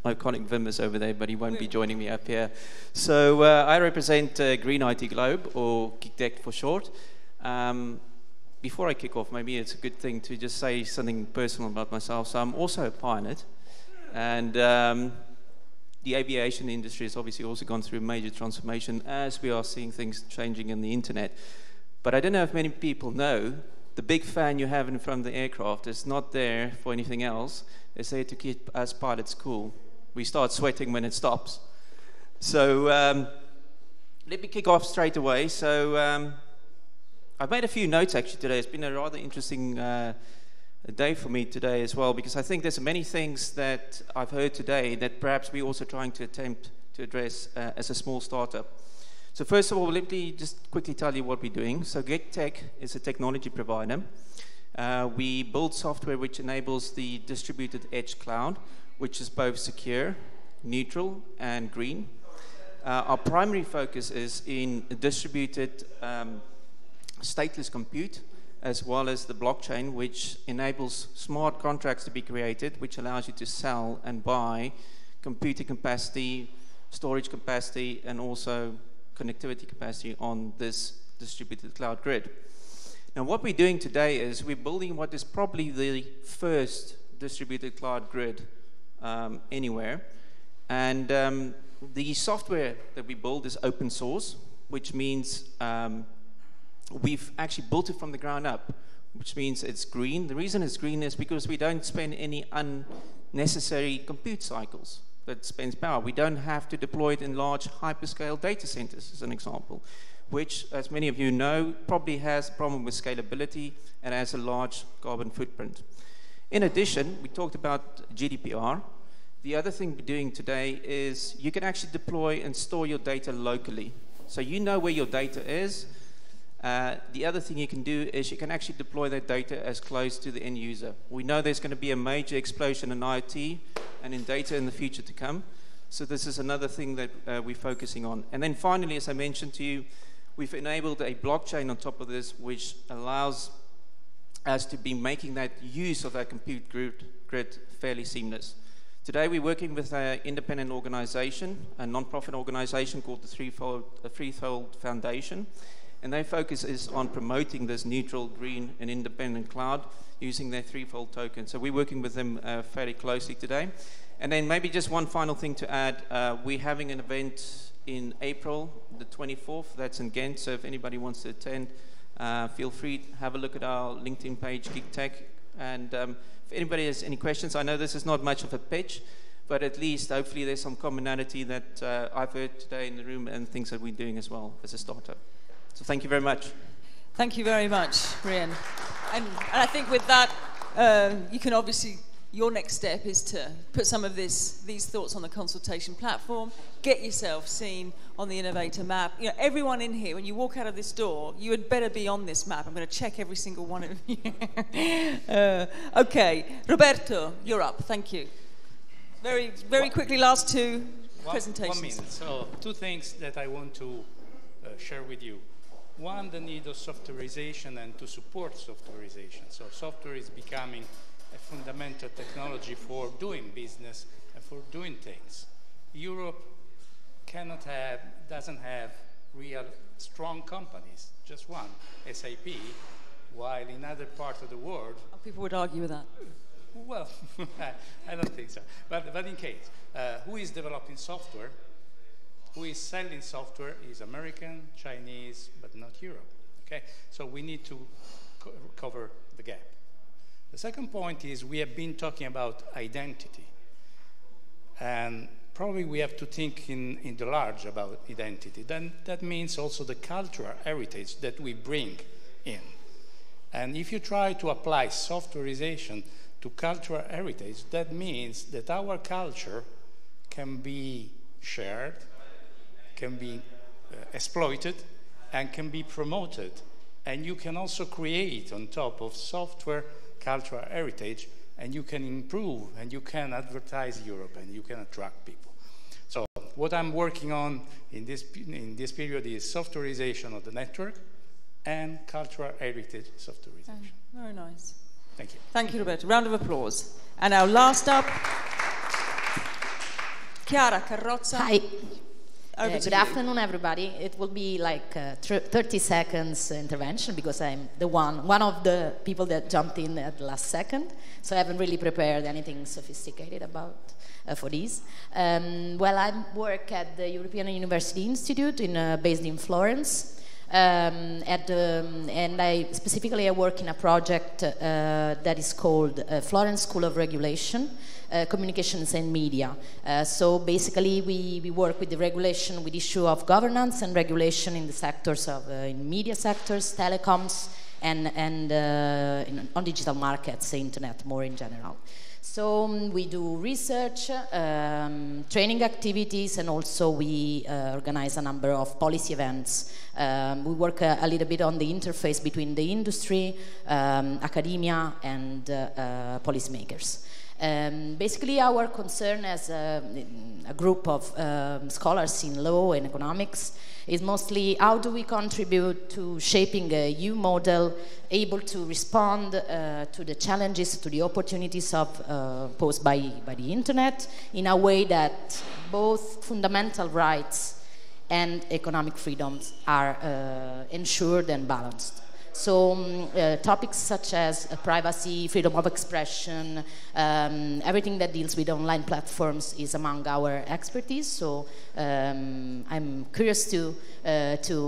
My colleague Wim is over there, but he won't be joining me up here. So I represent Green IT Globe, or GeekTech for short. Before I kick off, maybe it's a good thing to just say something personal about myself. So I'm also a pilot, and the aviation industry has obviously also gone through a major transformation as we are seeing things changing in the internet. But I don't know if many people know, the big fan you have in front of the aircraft is not there for anything else. They say to keep us pilots cool. We start sweating when it stops. So let me kick off straight away. So I've made a few notes actually today. It's been a rather interesting day for me today as well, because I think there's many things that I've heard today that perhaps we're also trying to attempt to address as a small startup. So first of all, let me just quickly tell you what we're doing. So GeekTech is a technology provider. We build software which enables the distributed edge cloud, which is both secure, neutral, and green. Our primary focus is in distributed stateless compute, as well as the blockchain, which enables smart contracts to be created, which allows you to sell and buy computing capacity, storage capacity, and also connectivity capacity on this distributed cloud grid. Now, what we're doing today is we're building what is probably the first distributed cloud grid anywhere. And the software that we build is open source. which means we've actually built it from the ground up, which means it's green. The reason it's green is because we don't spend any unnecessary compute cycles that spends power. We don't have to deploy it in large hyperscale data centers, as an example, which, as many of you know, probably has a problem with scalability and has a large carbon footprint. In addition, we talked about GDPR. The other thing we're doing today is you can actually deploy and store your data locally. So you know where your data is. The other thing you can do is you can actually deploy that data as close to the end user. We know there's going to be a major explosion in IoT and in data in the future to come. So this is another thing that we're focusing on. And then finally, as I mentioned to you, we've enabled a blockchain on top of this, which allows us to be making that use of that compute grid fairly seamless. Today, we're working with an independent organization, a non-profit organization called the Threefold Foundation. And their focus is on promoting this neutral, green, and independent cloud using their threefold token. So we're working with them fairly closely today. And then maybe just one final thing to add. We're having an event in April, the 24th. That's in Ghent. So if anybody wants to attend, feel free to have a look at our LinkedIn page, Geek Tech. And if anybody has any questions, I know this is not much of a pitch, but at least hopefully there's some commonality that I've heard today in the room and things that we're doing as well as a startup. So thank you very much. Thank you very much, Rian. And I think with that, you can obviously, your next step is to put some of these thoughts on the consultation platform, get yourself seen on the Innovator map. You know, everyone in here, when you walk out of this door, you had better be on this map. I'm going to check every single one of you. Okay, Roberto, you're up. Thank you. Very quickly, last two presentations. 1 minute. So, two things that I want to share with you. One, the need of softwareization and to support softwareization. So software is becoming a fundamental technology for doing business and for doing things. Europe doesn't have real strong companies, just one, SAP, while in other parts of the world... People would argue with that. Well, I don't think so. But in case, who is developing software? Who is selling software is American, Chinese, but not Europe. Okay? So we need to cover the gap. The second point is we have been talking about identity. And probably we have to think in the large about identity. Then that means also the cultural heritage that we bring in. And if you try to apply softwareization to cultural heritage, that means that our culture can be shared, can be exploited, and can be promoted. And you can also create on top of software cultural heritage, and you can improve, and you can advertise Europe, and you can attract people. So what I'm working on in this period is softwareization of the network and cultural heritage softwareization. Very nice. Thank you. Thank you, Roberto. Round of applause. And our last up, Chiara Carrozza. Hi. Good afternoon, everybody. It will be like 30 seconds intervention because I'm one of the people that jumped in at the last second. So I haven't really prepared anything sophisticated about for this. Well, I work at the European University Institute based in Florence. And I work in a project that is called Florence School of Regulation, Communications and Media. So basically we work with the regulation, with issue of governance and regulation in the sectors of in media sectors, telecoms, and on digital markets, the internet more in general. So we do research, training activities, and also we organize a number of policy events. We work a little bit on the interface between the industry, academia, and policymakers. Basically, our concern as a group of scholars in law and economics is mostly how do we contribute to shaping a EU model able to respond to the challenges, to the opportunities posed by the internet in a way that both fundamental rights and economic freedoms are ensured and balanced. So topics such as privacy, freedom of expression, everything that deals with online platforms is among our expertise. So I'm curious to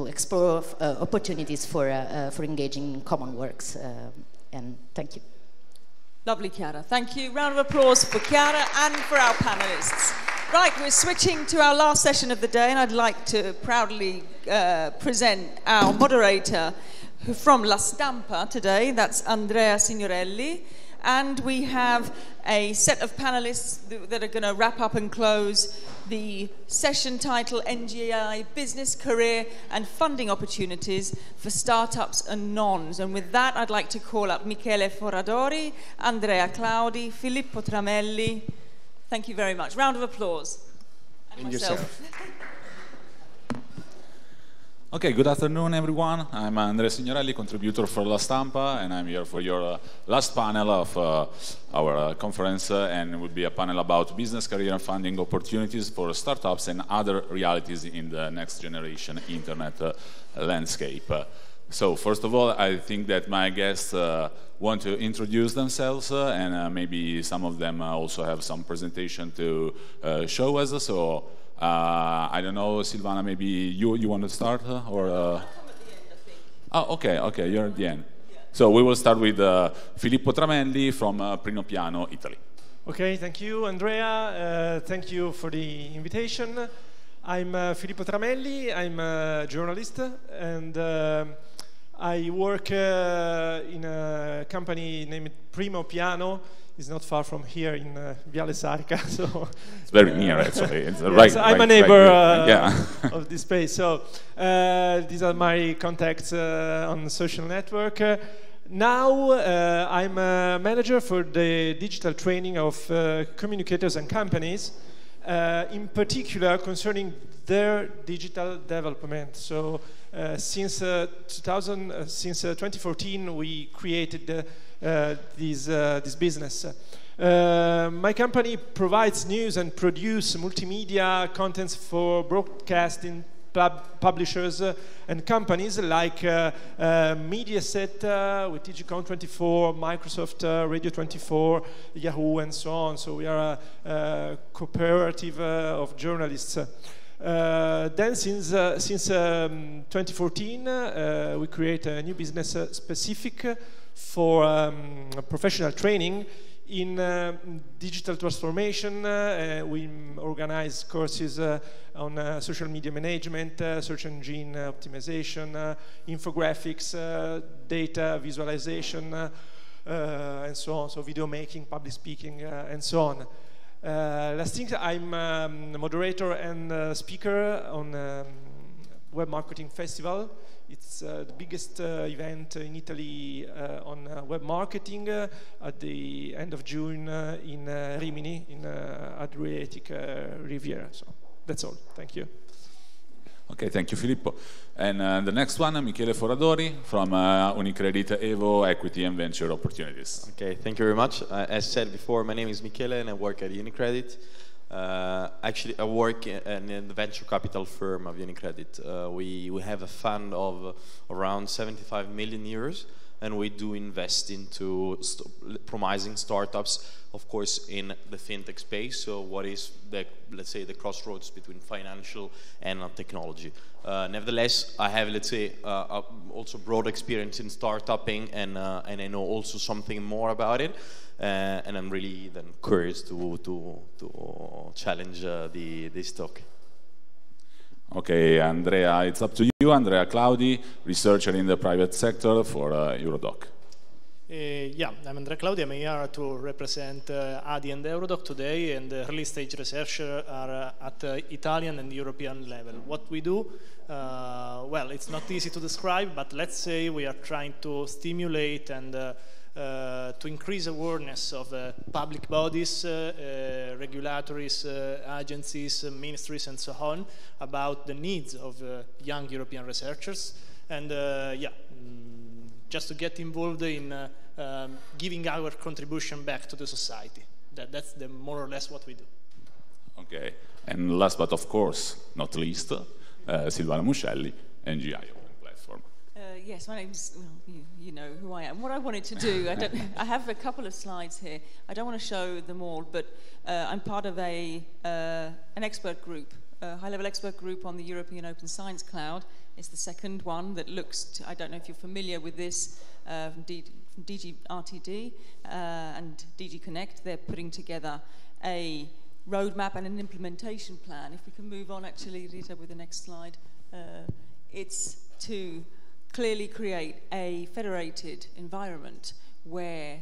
explore opportunities for engaging in common works. And thank you. Lovely, Chiara. Thank you. Round of applause for Chiara and for our panelists. Right, we're switching to our last session of the day, and I'd like to proudly present our moderator from La Stampa today. That's Andrea Signorelli. And we have a set of panelists that are going to wrap up and close the session title, NGI Business, Career and Funding Opportunities for Startups and Nons. And with that, I'd like to call up Michele Foradori, Andrea Claudi, Filippo Tramelli. Thank you very much. Round of applause. And myself. Okay, good afternoon, everyone. I'm Andrea Signorelli, contributor for La Stampa, and I'm here for your last panel of our conference, and it will be a panel about business, career, and funding opportunities for startups and other realities in the next generation internet landscape. So, first of all, I think that my guests want to introduce themselves, and maybe some of them also have some presentation to show us. So. I don't know, Silvana, maybe you want to start? Or, Oh, okay, you're at the end. Yeah. So we will start with Filippo Tramelli from Primo Piano, Italy. Okay, thank you, Andrea. Thank you for the invitation. I'm Filippo Tramelli, I'm a journalist, and I work in a company named Primo Piano. It's not far from here in Viale Sarca, so it's very near actually. It's yes, I'm a neighbor yeah. of this space. So these are my contacts on the social network. Now I'm a manager for the digital training of communicators and companies, in particular concerning their digital development. So since 2014, we created this business. My company provides news and produce multimedia contents for broadcasting publishers and companies like Mediaset with TGCon24, Microsoft Radio 24, Yahoo, and so on. So we are a cooperative of journalists. Then since 2014, we create a new business specific for professional training in digital transformation. We organize courses on social media management, search engine optimization, infographics, data visualization, and so on. So video making, public speaking, and so on. Last thing, I'm a moderator and speaker on Web Marketing Festival. It's the biggest event in Italy on web marketing at the end of June in Rimini, in Adriatic Riviera. So that's all. Thank you. Okay, thank you, Filippo. And the next one, Michele Foradori from Unicredit Evo Equity and Venture Opportunities. Okay, thank you very much. As said before, my name is Michele and I work at Unicredit. Actually, I work in the venture capital firm of Unicredit. We have a fund of around 75 million euros, and we do invest into promising startups, of course, in the fintech space. So what is the, let's say, the crossroads between financial and technology? Nevertheless, I have, let's say, also broad experience in startupping, and I know also something more about it. And I'm really then curious to challenge this talk. Okay, Andrea, it's up to you. Andrea Claudi, researcher in the private sector for Eurodoc. Yeah, I'm Andrea Claudi. I'm here to represent ADI and Eurodoc today, and the early stage researchers are at Italian and European level. What we do, well, it's not easy to describe, but let's say we are trying to stimulate and to increase awareness of public bodies, regulatories, agencies, ministries, and so on about the needs of young European researchers, and yeah, just to get involved in giving our contribution back to the society. That's more or less what we do. Okay, and last but of course not least, Silvana Muscelli, NGI Open Platform. Yes, my name's, well, you know who I am. What I wanted to do, I have a couple of slides here. I don't want to show them all, but I'm part of an expert group, a high-level expert group on the European Open Science Cloud. It's the second one that looks to, I don't know if you're familiar with this, from DG RTD and DG Connect. They're putting together a roadmap and an implementation plan. If we can move on, actually, Rita, with the next slide. It's to clearly create a federated environment where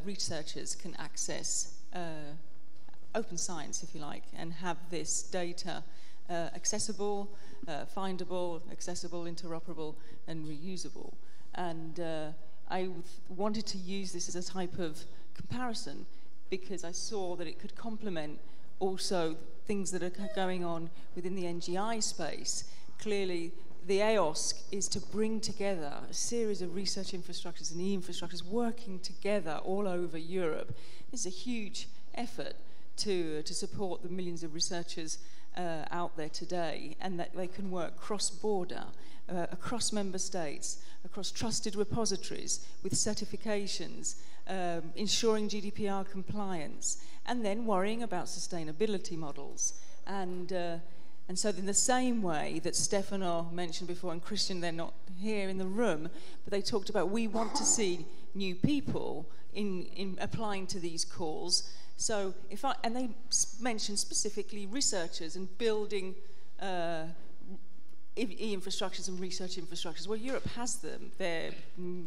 researchers can access open science, if you like, and have this data accessible, findable, accessible, interoperable, and reusable. And I wanted to use this as a type of comparison because I saw that it could complement also things that are going on within the NGI space. Clearly, the EOSC is to bring together a series of research infrastructures and e-infrastructures working together all over Europe. This is a huge effort to support the millions of researchers out there today, and that they can work cross-border, across member states, across trusted repositories with certifications, ensuring GDPR compliance, and then worrying about sustainability models. And so in the same way that Stefano mentioned before, and Christian, they're not here in the room, but they talked about we want to see new people in applying to these calls. So and they mentioned specifically researchers and building e-infrastructures and research infrastructures. Well, Europe has them. They're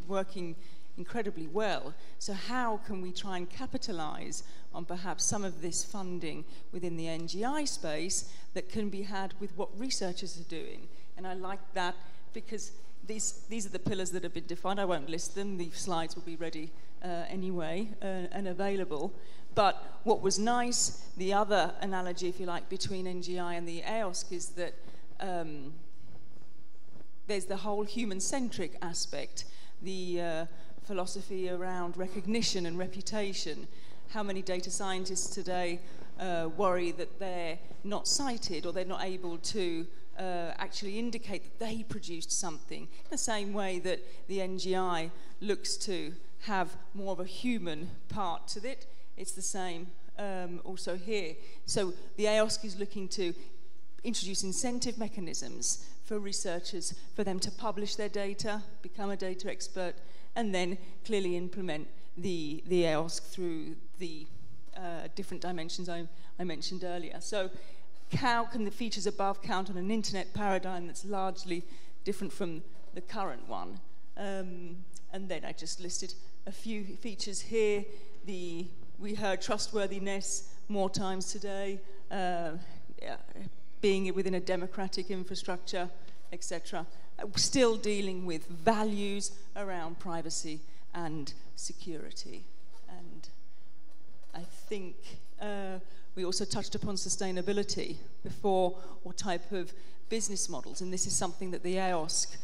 working incredibly well. So how can we try and capitalize on perhaps some of this funding within the NGI space that can be had with what researchers are doing? And I like that because these are the pillars that have been defined. I won't list them. The slides will be ready anyway and available. But what was nice, the other analogy, if you like, between NGI and the EOSC is that there's the whole human-centric aspect, the philosophy around recognition and reputation. How many data scientists today worry that they're not cited or they're not able to actually indicate that they produced something, in the same way that the NGI looks to have more of a human part to it. It's the same also here. So the EOSC is looking to introduce incentive mechanisms for researchers, for them to publish their data, become a data expert, and then clearly implement the EOSC through the different dimensions I mentioned earlier. So how can the features above count on an internet paradigm that's largely different from the current one? And then I just listed a few features here. We heard trustworthiness more times today, being within a democratic infrastructure, etc. Still dealing with values around privacy and security. And I think we also touched upon sustainability before, what type of business models, and this is something that the EOSC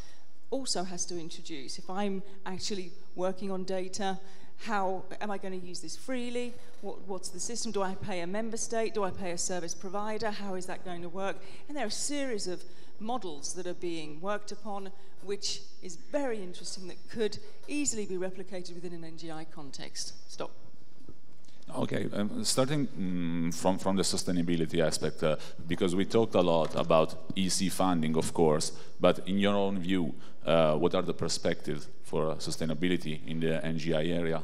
also has to introduce. If I'm actually working on data, how am I going to use this freely? What's the system? Do I pay a member state? Do I pay a service provider? How is that going to work? And there are a series of models that are being worked upon, which is very interesting, that could easily be replicated within an NGI context. Stop. Okay, starting from the sustainability aspect, because we talked a lot about EC funding, of course, but in your own view, what are the perspectives for sustainability in the NGI area?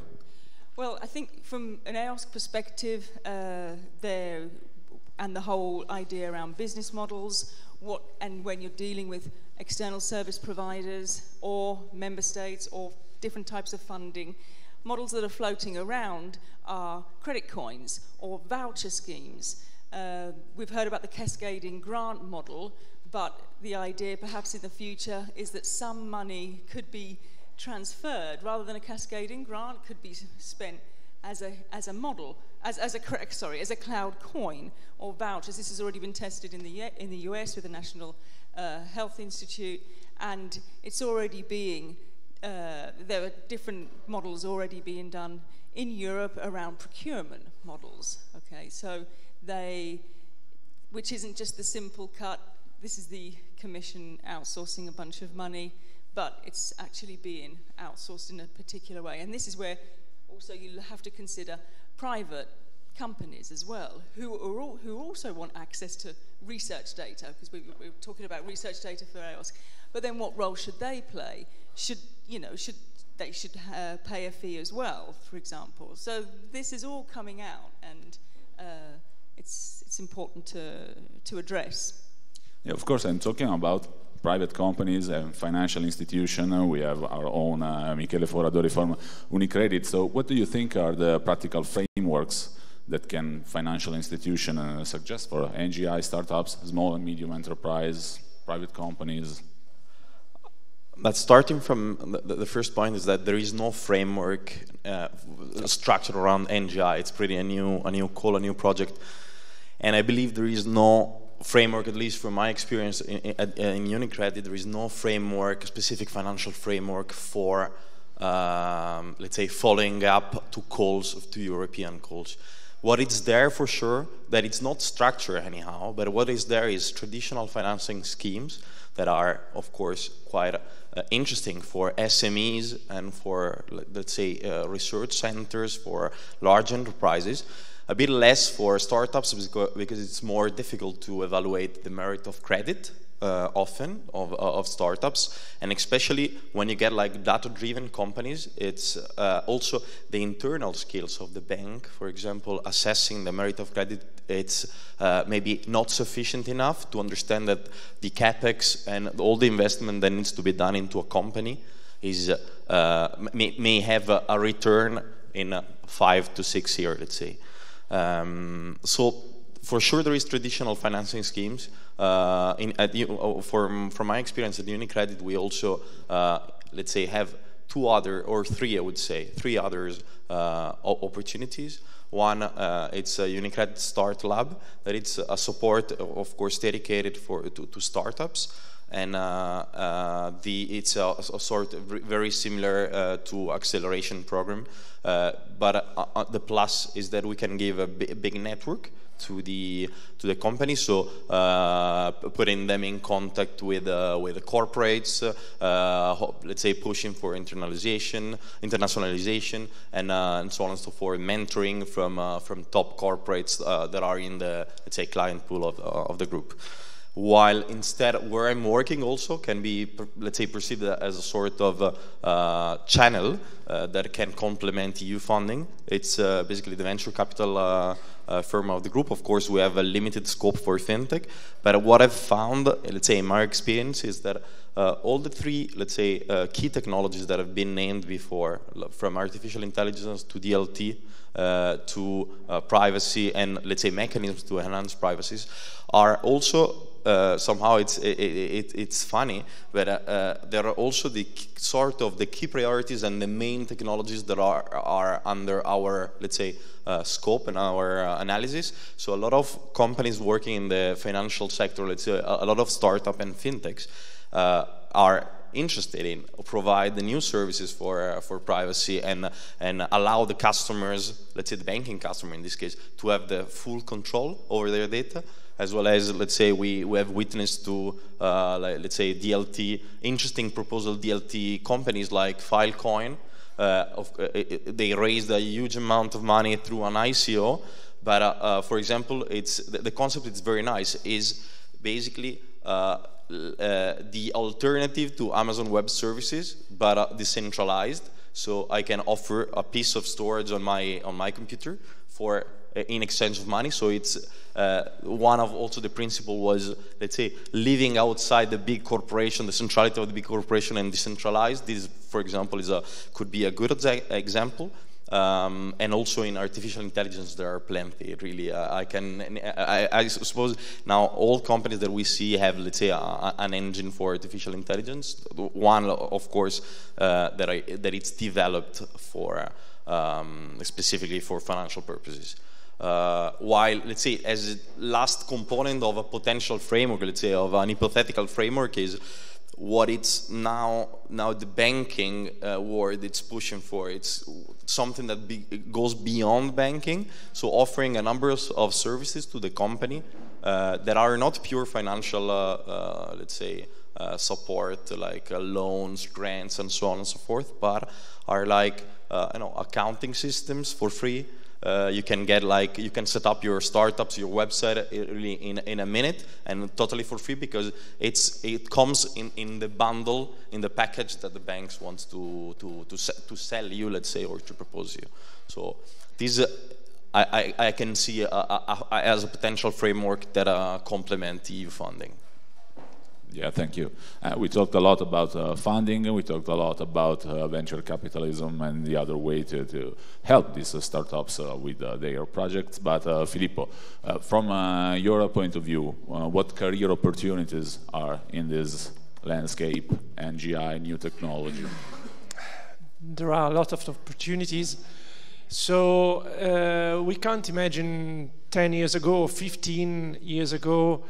Well, I think from an EOSC perspective, and the whole idea around business models, and when you're dealing with external service providers or member states or different types of funding, models that are floating around are credit coins or voucher schemes. We've heard about the cascading grant model, but the idea perhaps in the future is that some money could be transferred rather than a cascading grant, could be spent as a model, as a cloud coin or vouchers. This has already been tested in the US with the National Health Institute, and it's already being there are different models already being done in Europe around procurement models. Okay, so which isn't just the simple cut. This is the Commission outsourcing a bunch of money, but it's actually being outsourced in a particular way. And this is where also you have to consider private companies as well, who also want access to research data, because we're talking about research data for EOS. But then what role should they play? Should pay a fee as well, for example. So this is all coming out, and it's important to address. Yeah, of course, I'm talking about private companies and financial institutions. We have our own Michele Foradori from UniCredit. So what do you think are the practical frameworks that can financial institutions suggest for NGI startups, small and medium enterprise, private companies? But starting from the first point is that there is no framework structured around NGI. It's pretty a new call, a new project. And I believe there is no framework, at least from my experience in UniCredit, there is no framework, specific financial framework for, let's say, following up to calls, to European calls. What is there for sure, that it's not structured anyhow, but what is there is traditional financing schemes that are, of course, quite interesting for SMEs and for, let's say, research centers, for large enterprises. A bit less for startups because it's more difficult to evaluate the merit of credit often of startups, and especially when you get like data-driven companies, it's also the internal skills of the bank, for example, assessing the merit of credit, it's maybe not sufficient enough to understand that the capex and all the investment that needs to be done into a company is may have a return in 5 to 6 years, let's say. So for sure there is traditional financing schemes. From my experience at UniCredit, we also, let's say, have three other opportunities. One, it's a UniCredit Start Lab, that it's a support, of course, dedicated to startups. And it's a sort of very similar to acceleration program, but the plus is that we can give a big network to the company, so putting them in contact with the corporates, let's say pushing for internationalization, and so on and so forth, mentoring from top corporates that are in the, let's say, client pool of the group. While instead where I'm working also can be, let's say, perceived as a sort of channel that can complement EU funding. It's basically the venture capital firm of the group. Of course, we have a limited scope for fintech, but what I've found, let's say, in my experience, is that all the three, let's say, key technologies that have been named before, from artificial intelligence to DLT, to privacy and, let's say, mechanisms to enhance privacies, are also somehow it's funny, but there are also the sort of the key priorities and the main technologies that are under our, let's say, scope and our analysis. So a lot of companies working in the financial sector, let's say a lot of startup and fintechs, are interested in provide the new services for privacy and allow the customers, let's say the banking customer in this case, to have the full control over their data, as well as, let's say, we have witnessed to, let's say, DLT, interesting proposal DLT companies like Filecoin. They raised a huge amount of money through an ICO, but for example, the concept is very nice, is basically the alternative to Amazon Web Services, but decentralized. So I can offer a piece of storage on my computer for in exchange of money. So it's one of also the principle was, let's say, living outside the big corporation, the centrality of the big corporation, and decentralized. This, for example, could be a good example. And also in artificial intelligence, there are plenty. Really, I suppose now all companies that we see have, let's say, an engine for artificial intelligence. One, of course, that it's developed for specifically for financial purposes. While, let's say, as a last component of a potential framework, let's say, of an hypothetical framework, is what it's now the banking world it's pushing for. It's something that goes beyond banking, so offering a number of services to the company that are not pure financial, let's say, support like loans, grants, and so on and so forth, but are like accounting systems for free. You can get you can set up your startups, your website really in a minute and totally for free, because it comes in the bundle, in the package that the banks want to sell you, let's say, or to propose you. So this I can see as a potential framework that complement EU funding. Yeah, thank you. We talked a lot about funding, we talked a lot about venture capitalism and the other way to help these startups with their projects. But Filippo, from your point of view, what career opportunities are in this landscape, NGI, new technology? There are a lot of opportunities. So we can't imagine 10 years ago, 15 years ago,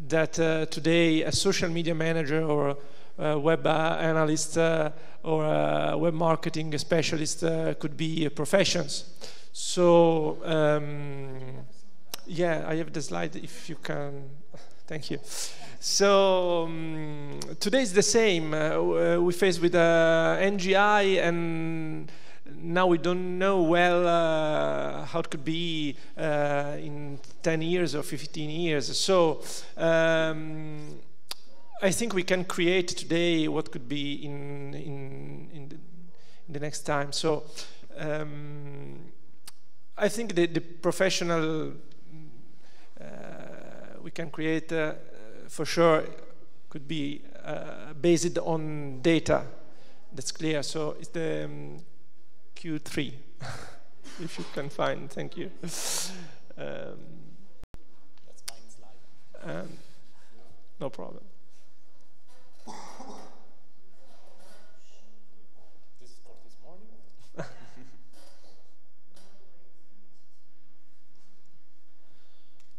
that today a social media manager or a web analyst or a web marketing specialist could be professions. So yeah, I have the slide if you can. Thank you. So today is the same. We face with NGI, and now we don't know well how it could be in 10 years or 15 years. So I think we can create today what could be in the next time. So I think the professional we can create for sure could be based on data. That's clear. So it's the Q3, if you can find. Thank you. That's my slide. No problem. This is for this morning.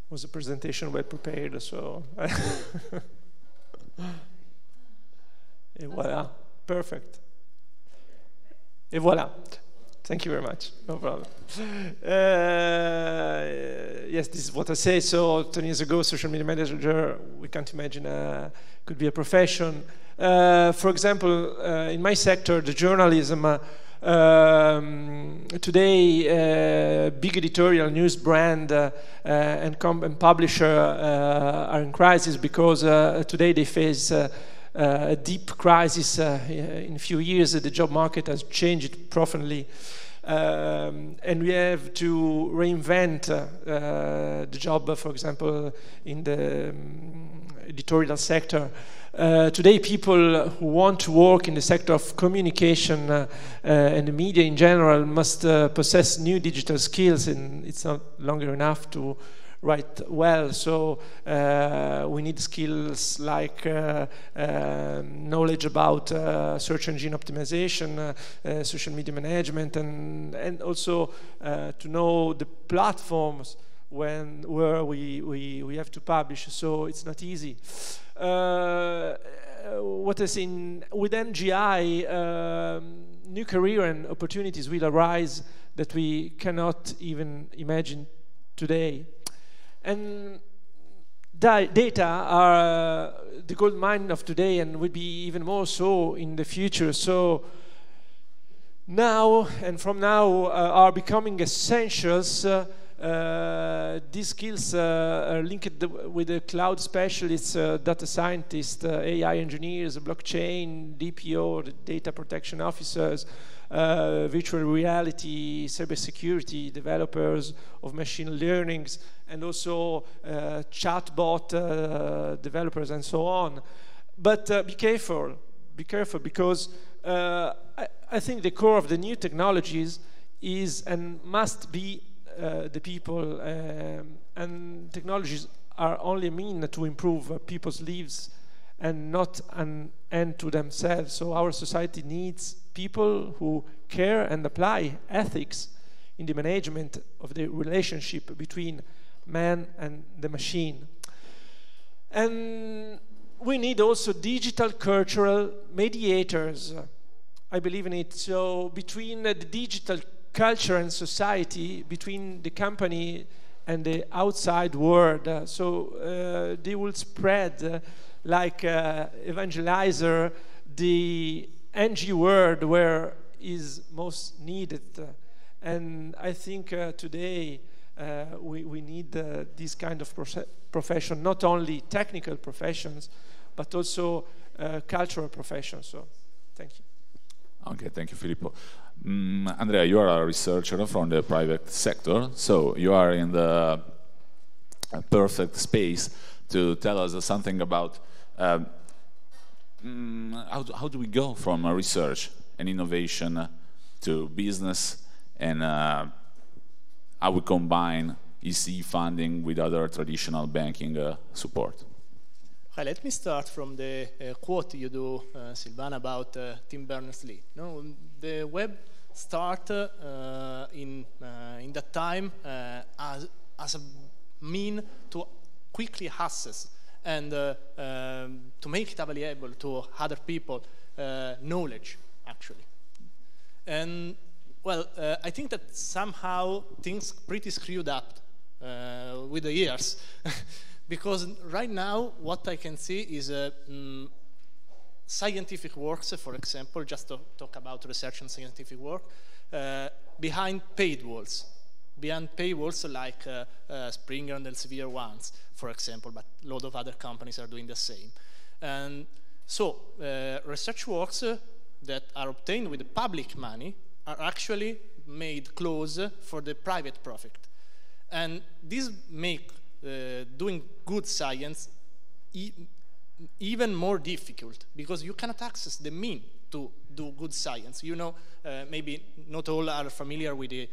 Was a presentation well prepared, so. Et voilà, perfect. Et voilà. Thank you very much. No problem. Yes, this is what I say. So 10 years ago, social media manager, we can't imagine could be a profession. For example, in my sector, the journalism, today big editorial news brand and publisher are in crisis because today they face a deep crisis. In a few years, the job market has changed profoundly, and we have to reinvent the job, for example, in the editorial sector. Today, people who want to work in the sector of communication and the media in general must possess new digital skills, and it's not longer enough to write well. So we need skills like knowledge about search engine optimization, social media management, and also to know the platforms where we have to publish. So it's not easy. What is with NGI, new career and opportunities will arise that we cannot even imagine today. And data are the gold mine of today and will be even more so in the future. So now and from now are becoming essentials. These skills are linked with the cloud specialists, data scientists, AI engineers, blockchain, DPO, the data protection officers, virtual reality, cybersecurity, developers of machine learnings, and also chatbot developers and so on. But be careful because I think the core of the new technologies is and must be the people, and technologies are only a mean to improve people's lives and not an end to themselves. So our society needs people who care and apply ethics in the management of the relationship between man and the machine. And we need also digital cultural mediators. I believe in it. So between the digital culture and society, between the company and the outside world. So they will spread like evangelizer the NG world where is most needed. And I think today we need this kind of profession, not only technical professions, but also cultural professions. So thank you. Okay, thank you, Filippo. Andrea, you are a researcher from the private sector, so you are in the perfect space to tell us something about how do we go from research and innovation to business, and how we combine EC funding with other traditional banking support. Okay, let me start from the quote you do, Silvana, about Tim Berners-Lee. No, the web started in that time as a mean to quickly access and to make it available to other people knowledge, actually. And well, I think that somehow things pretty screwed up with the years. Because right now, what I can see is scientific works, for example, just to talk about research and scientific work, behind paid walls. Behind paywalls like Springer and Elsevier ones, for example, but a lot of other companies are doing the same. And so research works that are obtained with public money are actually made close for the private profit. And this make doing good science even more difficult, because you cannot access the mean to do good science. You know, maybe not all are familiar with the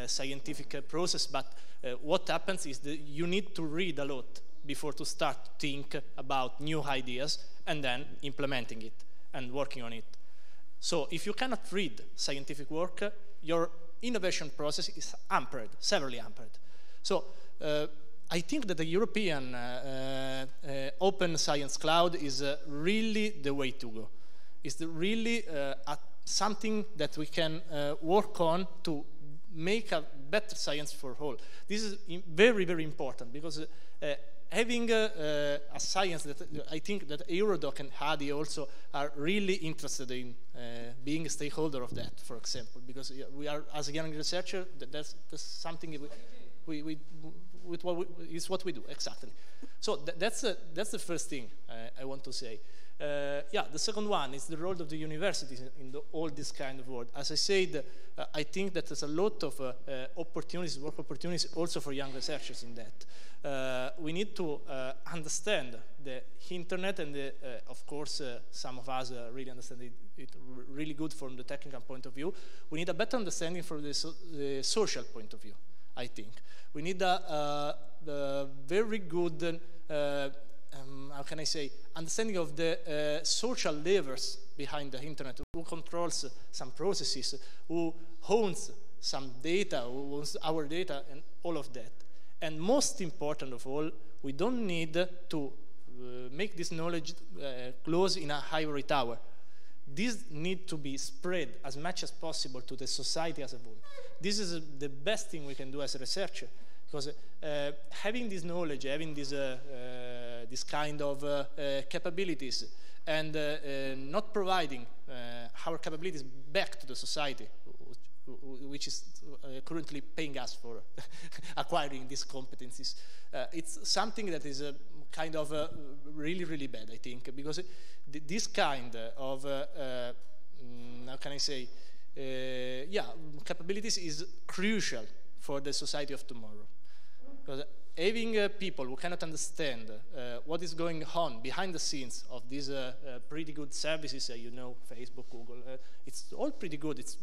scientific process, but what happens is that you need to read a lot before to start to think about new ideas and then implementing it and working on it. So if you cannot read scientific work, your innovation process is hampered, severely hampered. So I think that the European Open Science Cloud is really the way to go. It's really something that we can work on to make a better science for all. This is very, very important, because having a science that I think that Eurodoc and HADI also are really interested in being a stakeholder of that, for example, because we are, as a young researcher, that's something it's what we do, exactly. So that's the first thing I want to say. Yeah, the second one is the role of the universities in all this kind of world. As I said, I think that there's a lot of opportunities, work opportunities also for young researchers in that. We need to understand the internet, and of course some of us really understand it really good from the technical point of view. We need a better understanding from the social point of view, I think. We need a very good how can I say, understanding of the social levers behind the internet, who controls some processes, who owns some data, who owns our data, and all of that. And most important of all, we don't need to make this knowledge close in a ivory tower. This needs to be spread as much as possible to the society as a whole. This is the best thing we can do as a researcher, because having this knowledge, having this kind of capabilities, and not providing our capabilities back to the society, which is currently paying us for acquiring these competencies, it's something that is kind of really, really bad, I think, because this kind of, how can I say, yeah, capabilities is crucial for the society of tomorrow. Because having people who cannot understand what is going on behind the scenes of these pretty good services, you know, Facebook, Google, it's all pretty good. It's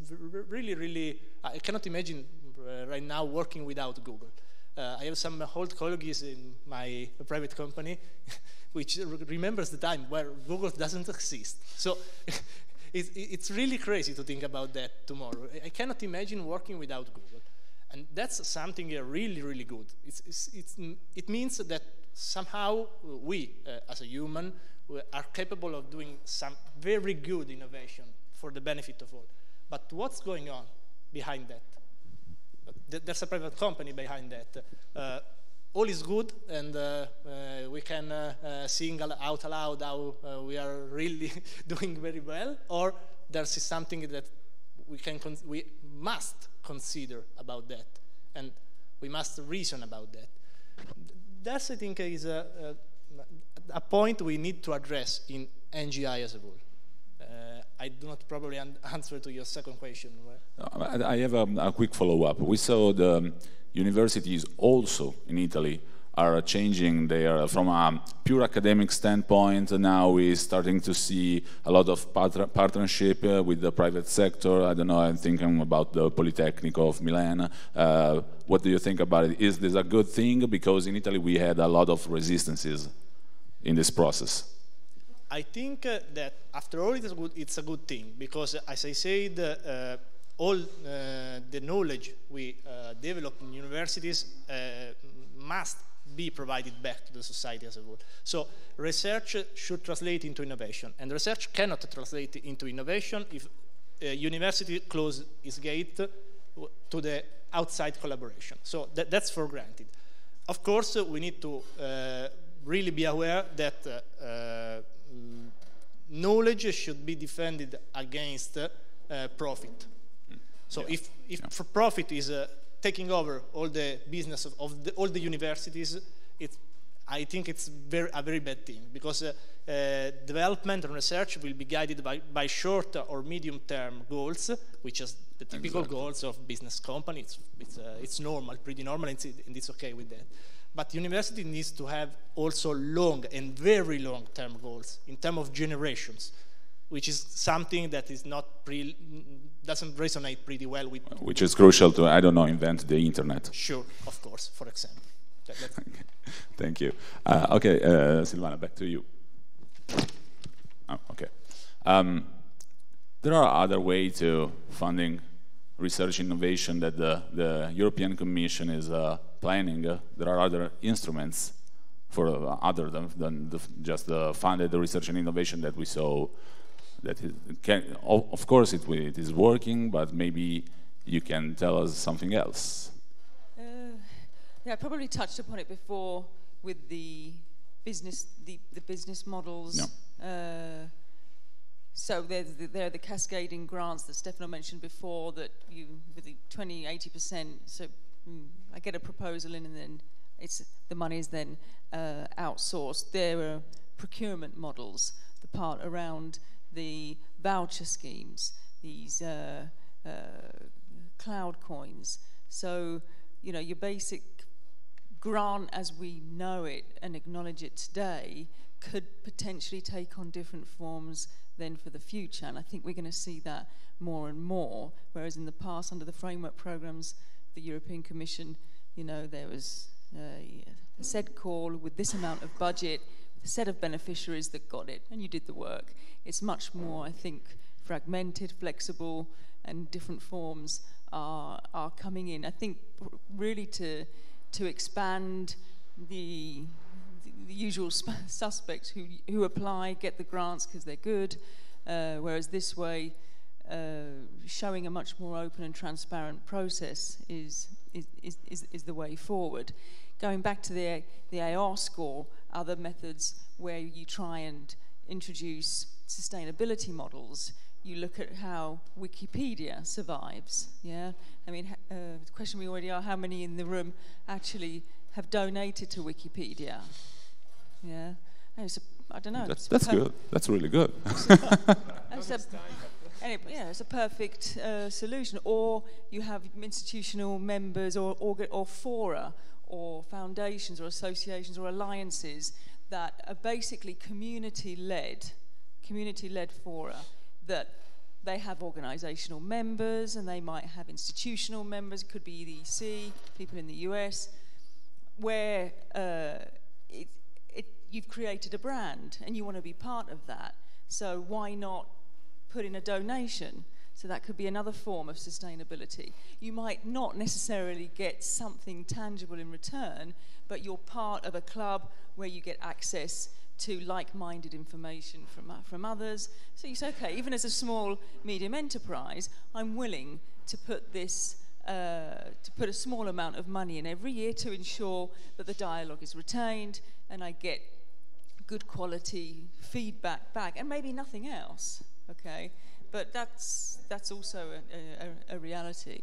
really, really, I cannot imagine right now working without Google. I have some old colleagues in my private company which remembers the time where Google doesn't exist. So it's really crazy to think about that tomorrow. I cannot imagine working without Google. And that's something really, really good. It means that somehow we, as a human, are capable of doing some very good innovation for the benefit of all. But what's going on behind that? there's a private company behind that. All is good, and we can sing out loud how we are really doing very well, or there's something that we must consider about that, and we must reason about that. That, I think, is a point we need to address in NGI as a whole. I do not probably answer to your second question. I have a quick follow-up. We saw the universities also in Italy are changing their, from a pure academic standpoint, now we're starting to see a lot of partnership with the private sector. I don't know, I'm thinking about the Polytechnic of Milan. What do you think about it? Is this a good thing? Because in Italy we had a lot of resistances in this process. I think that after all it's a good thing, because as I said, all the knowledge we develop in universities must be provided back to the society as a whole. So research should translate into innovation, and research cannot translate into innovation if a university closes its gate to the outside collaboration. So that's for granted. Of course, we need to really be aware that knowledge should be defended against profit. So if for profit is taking over all the business of all the universities, I think it's a very bad thing, because development and research will be guided by short or medium-term goals, which is the typical goals of business companies. It's normal, pretty normal, and it's okay with that. But university needs to have also long and very long-term goals in terms of generations, which is something that is not doesn't resonate pretty well with. Which is crucial to, I don't know, invent the internet. Sure, of course, for example. Thank you. Okay, Silvana, back to you. Oh, okay. There are other ways to funding research innovation that the European Commission is planning. There are other instruments for other than just the funded research and innovation that we saw. That of course it is working, but maybe you can tell us something else. Yeah, I probably touched upon it before with the business models. No. So there are the cascading grants that Stefano mentioned before, that you with the 20-80%. So I get a proposal in, and then the money is then outsourced. There are procurement models, the part around the voucher schemes, these cloud coins. So, you know, your basic grant as we know it and acknowledge it today could potentially take on different forms then for the future. And I think we're going to see that more and more. Whereas in the past, under the framework programs, the European Commission, you know, there was a set call with this amount of budget, a set of beneficiaries that got it, and you did the work. It's much more, I think, fragmented, flexible, and different forms are coming in. I think really to expand the usual suspects who apply, get the grants because they're good, whereas this way, showing a much more open and transparent process is the way forward. Going back to the AR score, other methods where you try and introduce sustainability models, you look at how Wikipedia survives. Yeah, I mean, the question we already are: how many in the room actually have donated to Wikipedia? Yeah, I don't know. That's good. That's really good. It's a perfect solution. Or you have institutional members, or fora, or foundations, or associations, or alliances that are basically community-led fora, that they have organizational members, and they might have institutional members. It could be the EC, people in the US, where you've created a brand and you want to be part of that. So why not put in a donation? So that could be another form of sustainability. You might not necessarily get something tangible in return, but you're part of a club where you get access to like-minded information from others. So you say, okay, even as a small, medium enterprise, I'm willing to put this to put a small amount of money in every year to ensure that the dialogue is retained and I get good quality feedback back, and maybe nothing else, okay? But that's also a reality.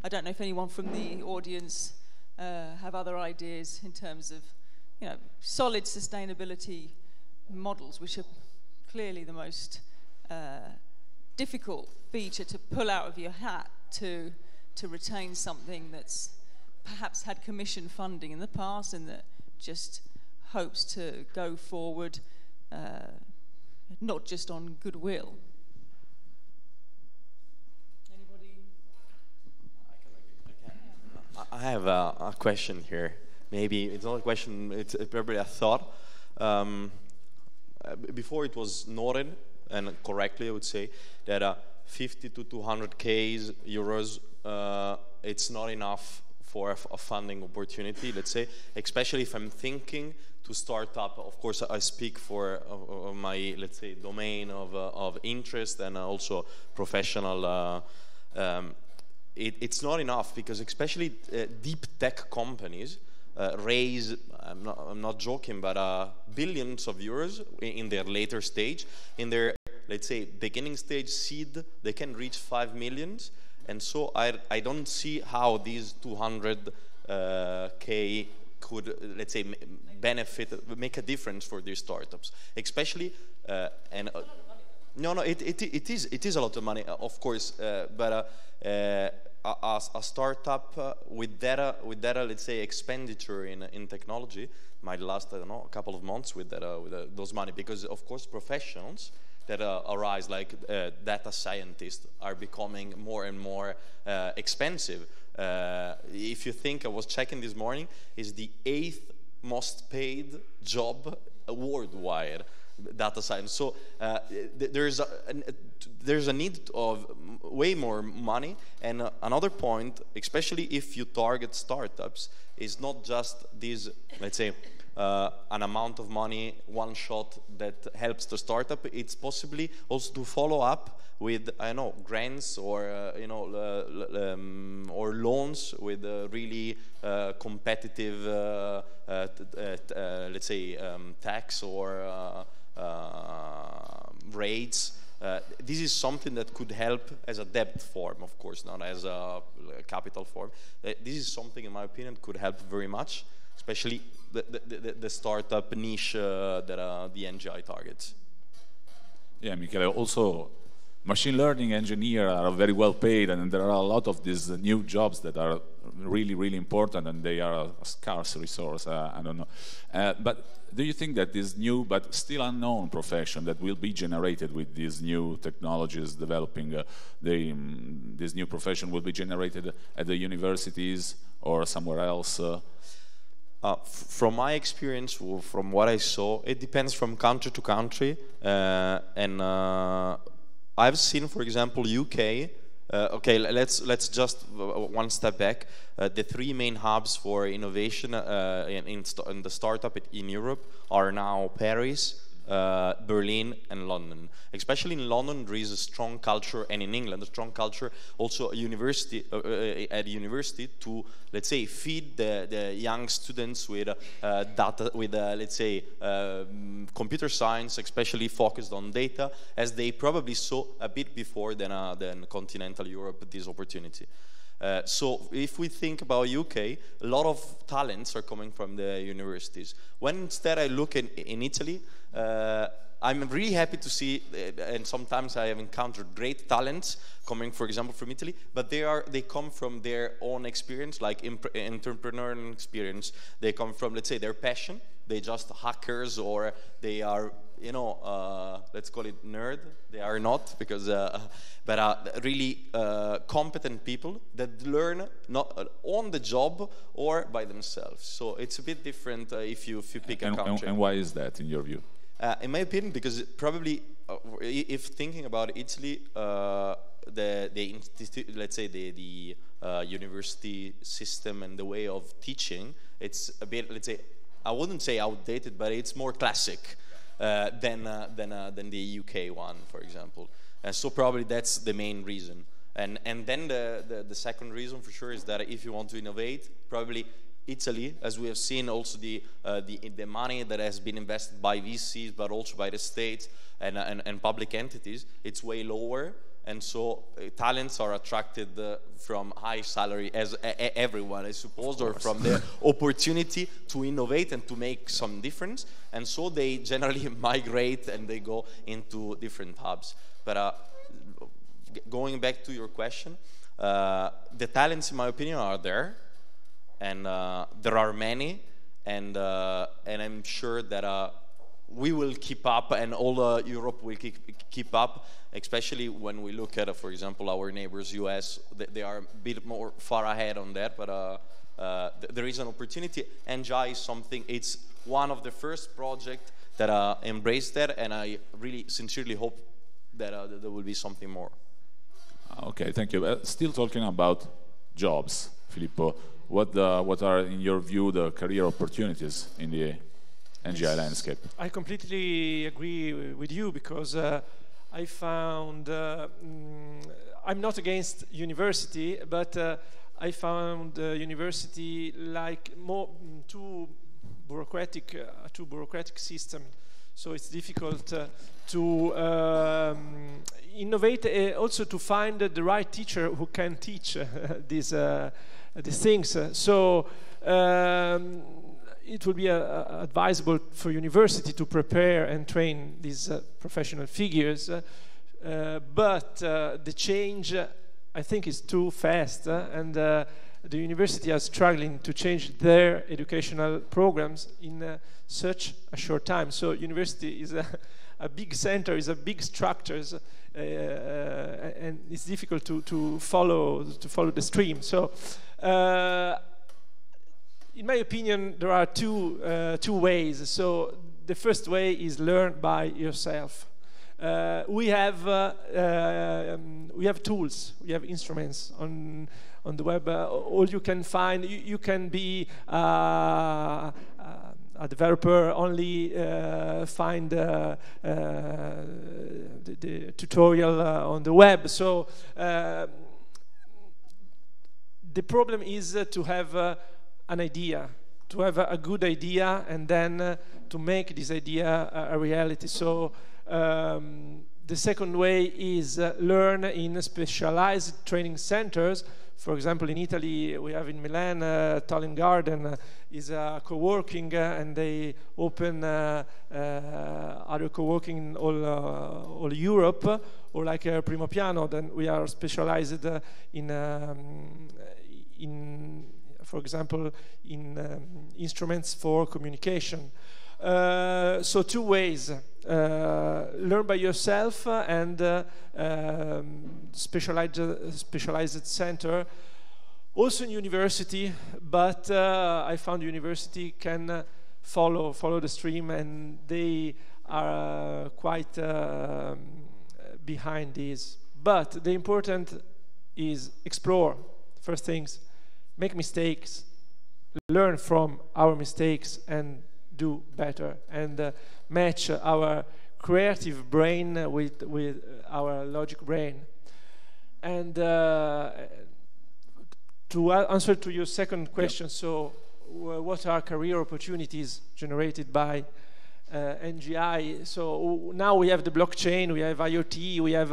I don't know if anyone from the audience have other ideas in terms of, you know, solid sustainability models, which are clearly the most difficult feature to pull out of your hat to retain something that's perhaps had commission funding in the past and that just hopes to go forward, not just on goodwill. Anybody? I have a question here. Maybe it's not a question, it's probably a thought. Before it was noted, and correctly I would say, that 50 to 200k euros, it's not enough for a funding opportunity, let's say, especially if I'm thinking to start up. Of course, I speak for my, let's say, domain of interest and also professional. It's not enough because especially deep tech companies raise, I'm not joking, but billions of euros in their later stage. In their, let's say, beginning stage seed, they can reach 5 million. And so I don't see how these 200k could, let's say, make a difference for these startups, especially no, it is a lot of money, of course, but a startup with that, let's say, expenditure in technology might last, I don't know, a couple of months with those money, because of course professionals that arise, like data scientists, are becoming more and more expensive. If you think, I was checking this morning, is the 8th most paid job worldwide, data science. So there's a need of way more money. And another point, especially if you target startups, is not just this, let's say, an amount of money, one shot that helps the startup. It's possibly also to follow up with, I don't know, grants or or loans with really competitive, let's say, tax or rates. This is something that could help as a debt form, of course, not as a capital form. This is something, in my opinion, could help very much, especially the startup niche that the NGI targets. Yeah, Michele, also machine learning engineers are very well paid, and there are a lot of these new jobs that are really, really important, and they are a scarce resource, I don't know. But do you think that this new but still unknown profession that will be generated with these new technologies developing, this new profession will be generated at the universities or somewhere else? From my experience, from what I saw, it depends from country to country. And I've seen, for example, UK. Okay, let's just one step back. The 3 main hubs for innovation in the startup in Europe are now Paris, Berlin and London. Especially in London, there is a strong culture, and in England, a strong culture, also at university to, let's say, feed the young students with data, with let's say, computer science, especially focused on data, as they probably saw a bit before than continental Europe this opportunity. So if we think about UK, a lot of talents are coming from the universities. When instead I look in Italy, I'm really happy to see, and sometimes I have encountered great talents coming, for example, from Italy, but they come from their own experience, like entrepreneurial experience. They come from, let's say, their passion. They just hackers, or they are, you know, let's call it nerd. They are not, because, but really competent people that learn not on the job or by themselves. So it's a bit different if you pick a country. And why is that, in your view? In my opinion, because probably, if thinking about Italy, let's say the university system and the way of teaching, it's a bit, let's say, I wouldn't say outdated, but it's more classic than the UK one, for example. So probably that's the main reason. And then the second reason for sure is that if you want to innovate, probably Italy, as we have seen, also the money that has been invested by VCs, but also by the state and public entities, it's way lower. And so talents are attracted from high salary, as everyone, I suppose, or from the opportunity to innovate and to make some difference. And so they generally migrate and they go into different hubs. But going back to your question, the talents, in my opinion, are there. And there are many. And I'm sure that we will keep up, and all Europe will keep up, especially when we look at, for example, our neighbors, US. They are a bit more far ahead on that, but there is an opportunity. NGI is something, it's one of the first projects that embraced that, and I really sincerely hope that there will be something more. Okay, thank you. Still talking about jobs, Filippo, what are, in your view, the career opportunities in the NGI landscape? I completely agree with you, because I found, I'm not against university, but I found university like too bureaucratic system. So it's difficult to innovate, also to find the right teacher who can teach these things. So it would be advisable for university to prepare and train these professional figures, but the change, I think, is too fast, and the university are struggling to change their educational programs in such a short time. So university is a big center, is a big structures, and it's difficult to follow the stream. So. In my opinion, there are two ways. So the first way is learn by yourself. We have tools, we have instruments on the web. All you can find, you can be a developer, only find the tutorial on the web. So the problem is to have an idea, to have a good idea, and then to make this idea a reality. So the second way is learn in specialized training centers. For example, in Italy, we have in Milan, Tallinn Garden is a co-working, and they open other co-working in all Europe, or like Primo Piano. Then we are specialized for example, in instruments for communication. So two ways, learn by yourself and specialized center. Also in university, but I found university can follow the stream, and they are quite behind this. But the important is explore, first things, make mistakes, learn from our mistakes, and do better, and match our creative brain with our logic brain. And to answer to your second question, so what are career opportunities generated by NGI? So now we have the blockchain, we have IoT, we have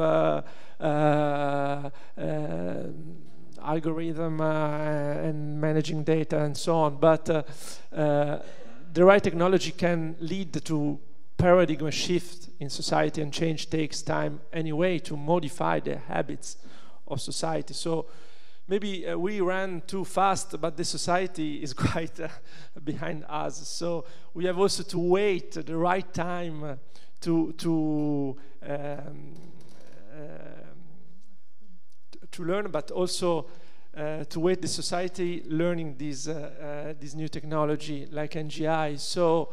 algorithm and managing data and so on, but the right technology can lead to paradigm shift in society, and change takes time anyway to modify the habits of society. So maybe we ran too fast, but the society is quite behind us. So we have also to wait the right time to learn, but also to wait the society learning this new technology like NGI. So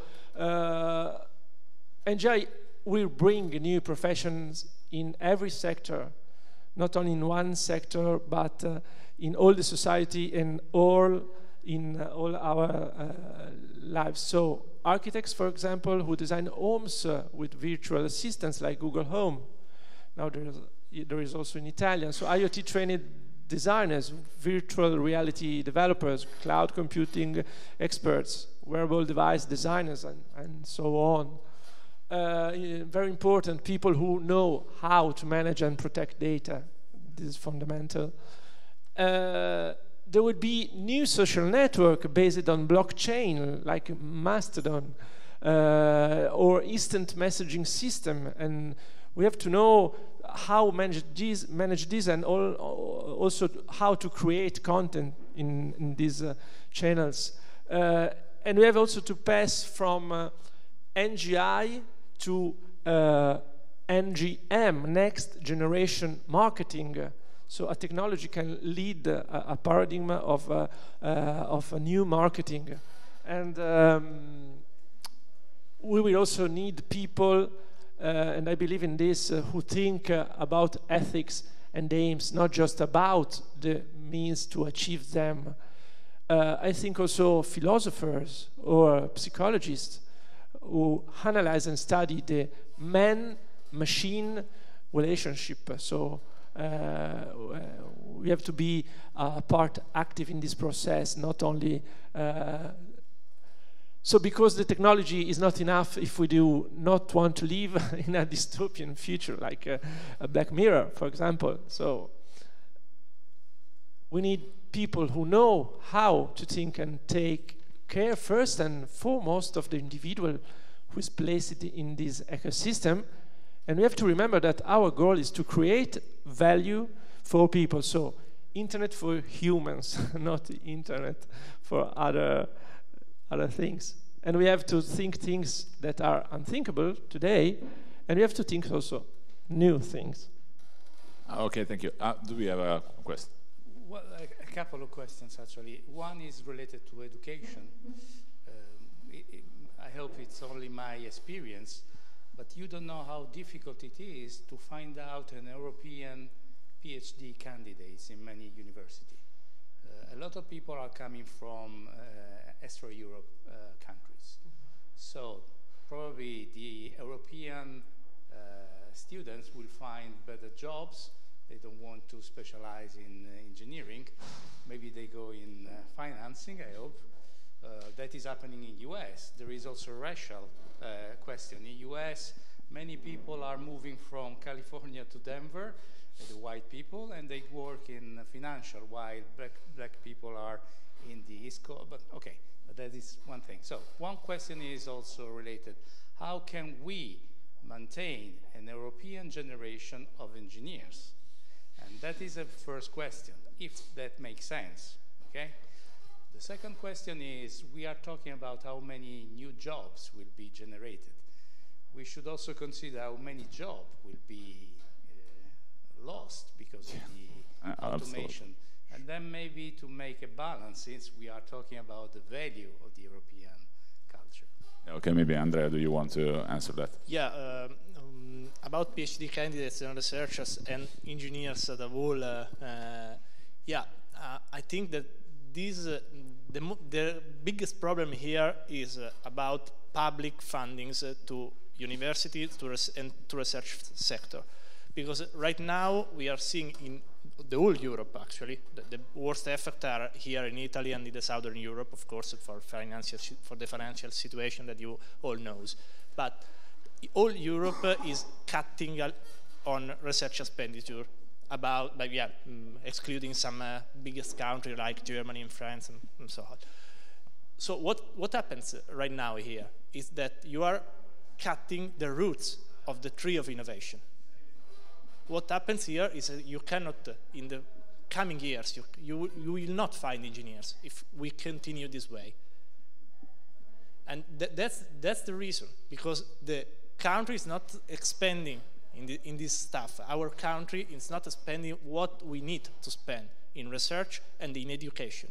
NGI will bring new professions in every sector, not only in one sector, but in all the society and in all our lives. So architects, for example, who design homes with virtual assistants like Google Home. Now there's there is also in Italian. So IoT trained designers, virtual reality developers, cloud computing experts, wearable device designers, and so on. Very important, people who know how to manage and protect data. This is fundamental. There would be new social network based on blockchain, like Mastodon, or instant messaging system, and we have to know how manage this and also how to create content in these channels. And we have also to pass from NGI to NGM, next generation marketing. So a technology can lead a paradigm of a new marketing. And we will also need people, and I believe in this, who think about ethics and aims, not just about the means to achieve them. I think also philosophers or psychologists who analyze and study the man-machine relationship. So we have to be part active in this process, not only so because the technology is not enough if we do not want to live in a dystopian future like a Black Mirror, for example. So we need people who know how to think and take care first and foremost of the individual who is placed in this ecosystem. And we have to remember that our goal is to create value for people. So internet for humans, not the internet for other things. And we have to think things that are unthinkable today, and we have to think also new things. Okay, thank you. Do we have a question? Well, a couple of questions actually. One is related to education. I hope it's only my experience, but you don't know how difficult it is to find out an European PhD candidates in many universities. A lot of people are coming from extra-Europe countries. So probably the European students will find better jobs. They don't want to specialize in engineering. Maybe they go in financing, I hope. That is happening in US. There is also a racial question. In US, many people are moving from California to Denver, the white people, and they work in financial, while black people are in the East Coast. But okay, that is one thing. So one question is also related. How can we maintain an European generation of engineers? And that is a first question, if that makes sense, okay? The second question is, we are talking about how many new jobs will be generated. We should also consider how many jobs will be lost because of the automation. And then maybe to make a balance, since we are talking about the value of the European culture. Okay, maybe Andrea, do you want to answer that? Yeah, about PhD candidates and researchers and engineers as a whole, I think that this, the biggest problem here is about public fundings to universities and to research sector. Because right now we are seeing in the whole Europe actually, the worst effects are here in Italy and in the southern Europe, of course, for the financial situation that you all knows. But all Europe is cutting on research expenditure, excluding some biggest country like Germany and France and so on. So what happens right now here is that you are cutting the roots of the tree of innovation. What happens here is that you cannot, in the coming years, you will not find engineers if we continue this way. And that's the reason, because the country is not expanding in this stuff. Our country is not spending what we need to spend in research and in education.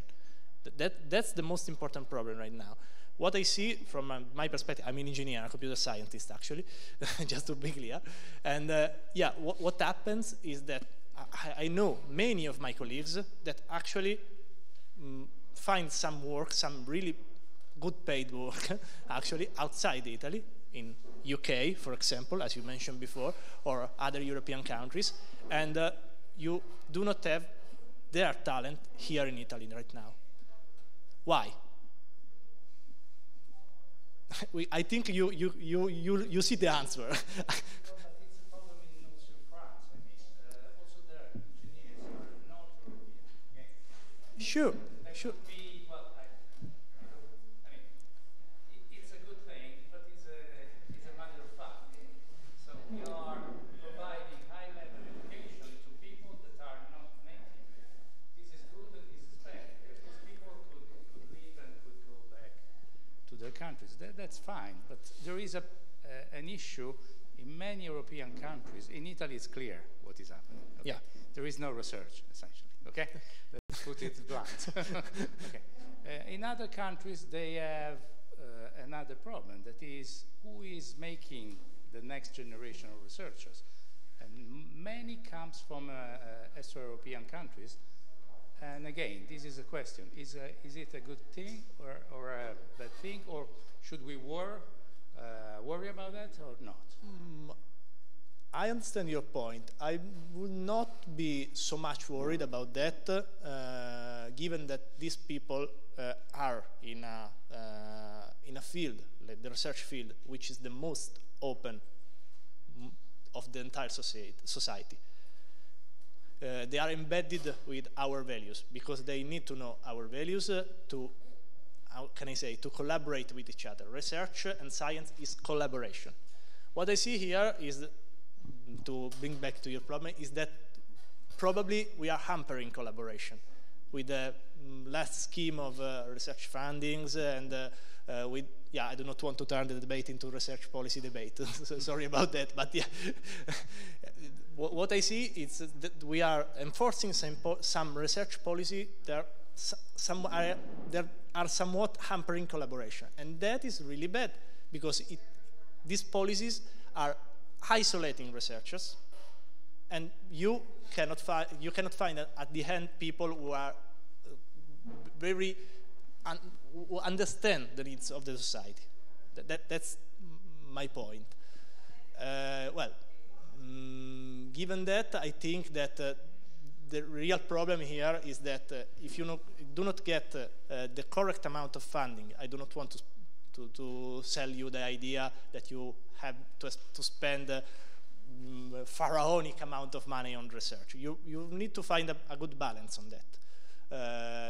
That's the most important problem right now. What I see from my perspective, I'm an engineer, a computer scientist actually, just to be clear. And what happens is that I know many of my colleagues that actually find some work, some really good paid work, actually outside Italy, in UK, for example, as you mentioned before, or other European countries, and you do not have their talent here in Italy right now. Why? I think you see the answer. Sure, sure. It's a good thing, but it's a matter of fact. So we are providing high-level education to people that are not native. This is good and this is bad. These people could leave and could go back to their countries. That's fine, but there is an issue in many European countries. In Italy, it's clear what is happening. Okay? Yeah. There is no research, essentially. Okay, let's put it blunt. Okay. In other countries, they have another problem. That is, who is making the next generation of researchers? And many comes from Eastern-European countries. And again, this is a question: is it a good thing or a bad thing, or should we worry about that or not? I understand your point. I would not be so much worried about that, given that these people are in a field, like the research field, which is the most open of the entire society. They are embedded with our values because they need to know our values to, how can I say, to collaborate with each other. Research and science is collaboration. What I see here is, to bring back to your problem, is that probably we are hampering collaboration with the last scheme of research fundings and with, yeah, I do not want to turn the debate into research policy debate. Sorry about that, but yeah. What I see is that we are enforcing some research policy that are somewhat hampering collaboration, and that is really bad because these policies are isolating researchers, and you cannot find at the end people who are who understand the needs of the society. That's my point. Given that, I think that the real problem here is that if you do not get the correct amount of funding, I do not want to sell you the idea that you have to spend pharaonic amount of money on research. You need to find a good balance on that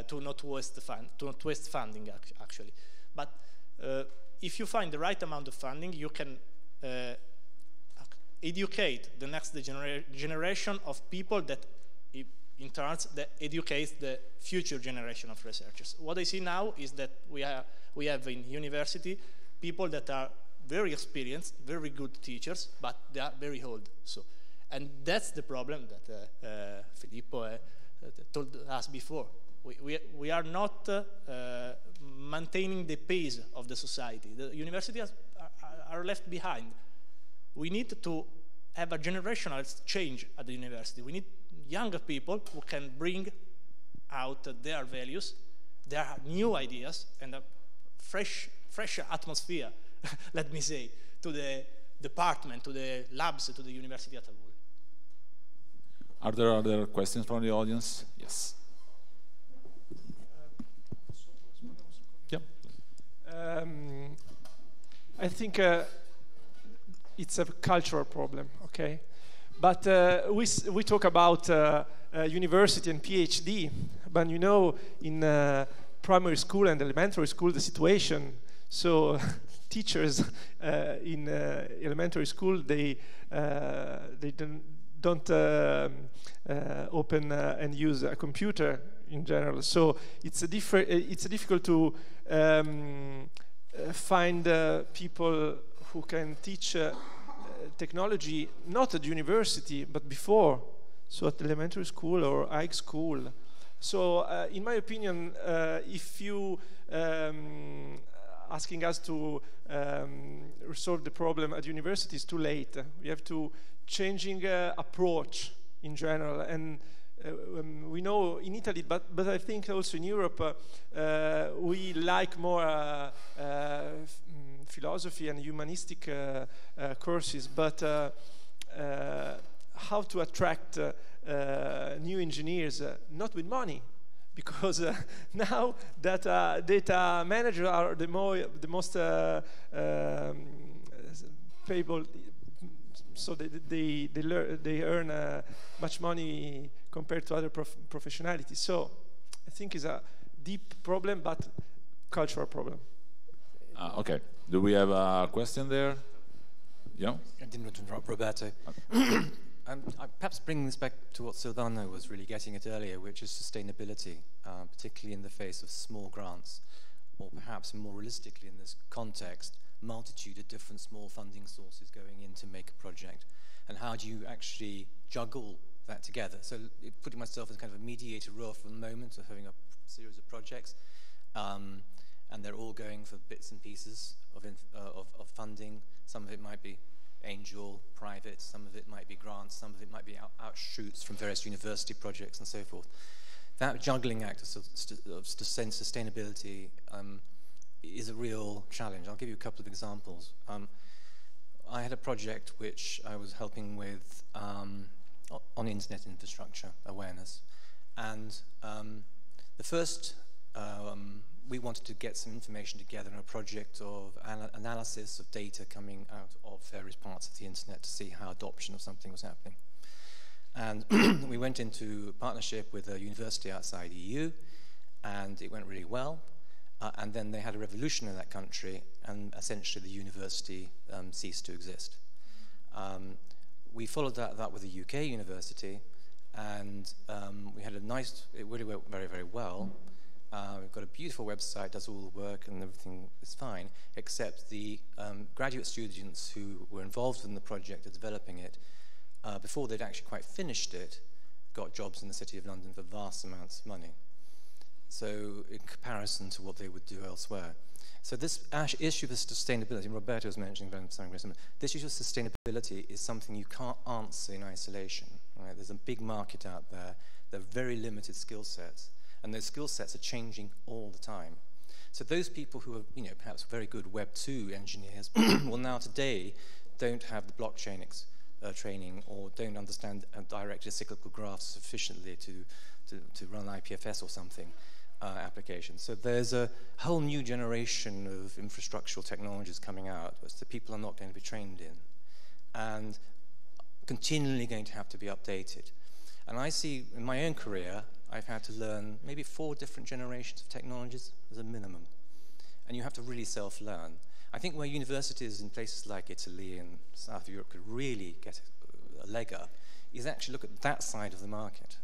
to not waste funding actually. But if you find the right amount of funding, you can educate the next generation of people that in turn that educates the future generation of researchers. What I see now is that we have in university people that are very experienced, very good teachers, but they are very old. So, and that's the problem that Filippo told us before. We are not maintaining the pace of the society. The universities are left behind. We need to have a generational change at the university. We need younger people who can bring out their values, their new ideas, and a fresh atmosphere, let me say, to the department, to the labs, to the university at all. Are there other questions from the audience? Yes. Yeah. I think it's a cultural problem, okay? But we talk about university and PhD, but you know, in primary school and elementary school, the situation, so teachers in elementary school, they don't open and use a computer in general. So it's difficult to find people who can teach technology, not at university, but before, so at elementary school or high school. So in my opinion, if you asking us to resolve the problem at university is too late. We have to changing approach in general, and we know in Italy, but I think also in Europe, we like more philosophy and humanistic courses, but how to attract new engineers, not with money, because now that data managers are the most payable, so they earn much money compared to other professionalities. So I think it's a deep problem, but cultural problem. Okay. Do we have a question there? Yeah. I didn't want to interrupt Roberto. Perhaps bringing this back to what Silvano was really getting at earlier, which is sustainability, particularly in the face of small grants, or perhaps more realistically in this context, multitude of different small funding sources going in to make a project. And how do you actually juggle that together? So putting myself as kind of a mediator role for the moment of having a series of projects, and they're all going for bits and pieces of funding. Some of it might be angel, private, some of it might be grants, some of it might be outshoots from various university projects and so forth. That juggling act of sustainability is a real challenge. I'll give you a couple of examples. I had a project which I was helping with on internet infrastructure awareness, and the first we wanted to get some information together in a project of analysis of data coming out of various parts of the internet to see how adoption of something was happening. And we went into partnership with a university outside EU, and it went really well. And then they had a revolution in that country, and essentially the university ceased to exist. We followed that up with a UK university, and we had a nice, it really went very, very well. We've got a beautiful website, does all the work, and everything is fine, except the graduate students who were involved in the project of developing it, before they'd actually quite finished it, got jobs in the City of London for vast amounts of money. So in comparison to what they would do elsewhere. So this issue of sustainability, and Roberto was mentioning about something, this issue of sustainability is something you can't answer in isolation. Right? There's a big market out there. There are very limited skill sets. And those skill sets are changing all the time. So those people who are, perhaps very good Web 2 engineers, well, now today don't have the blockchain training, or don't understand directed cyclical graphs sufficiently to run IPFS or something applications. So there's a whole new generation of infrastructural technologies coming out, which the people are not going to be trained in, and continually going to have to be updated. And I see in my own career, I've had to learn maybe 4 different generations of technologies as a minimum. And you have to really self-learn. I think where universities in places like Italy and South Europe could really get a leg up is actually look at that side of the market.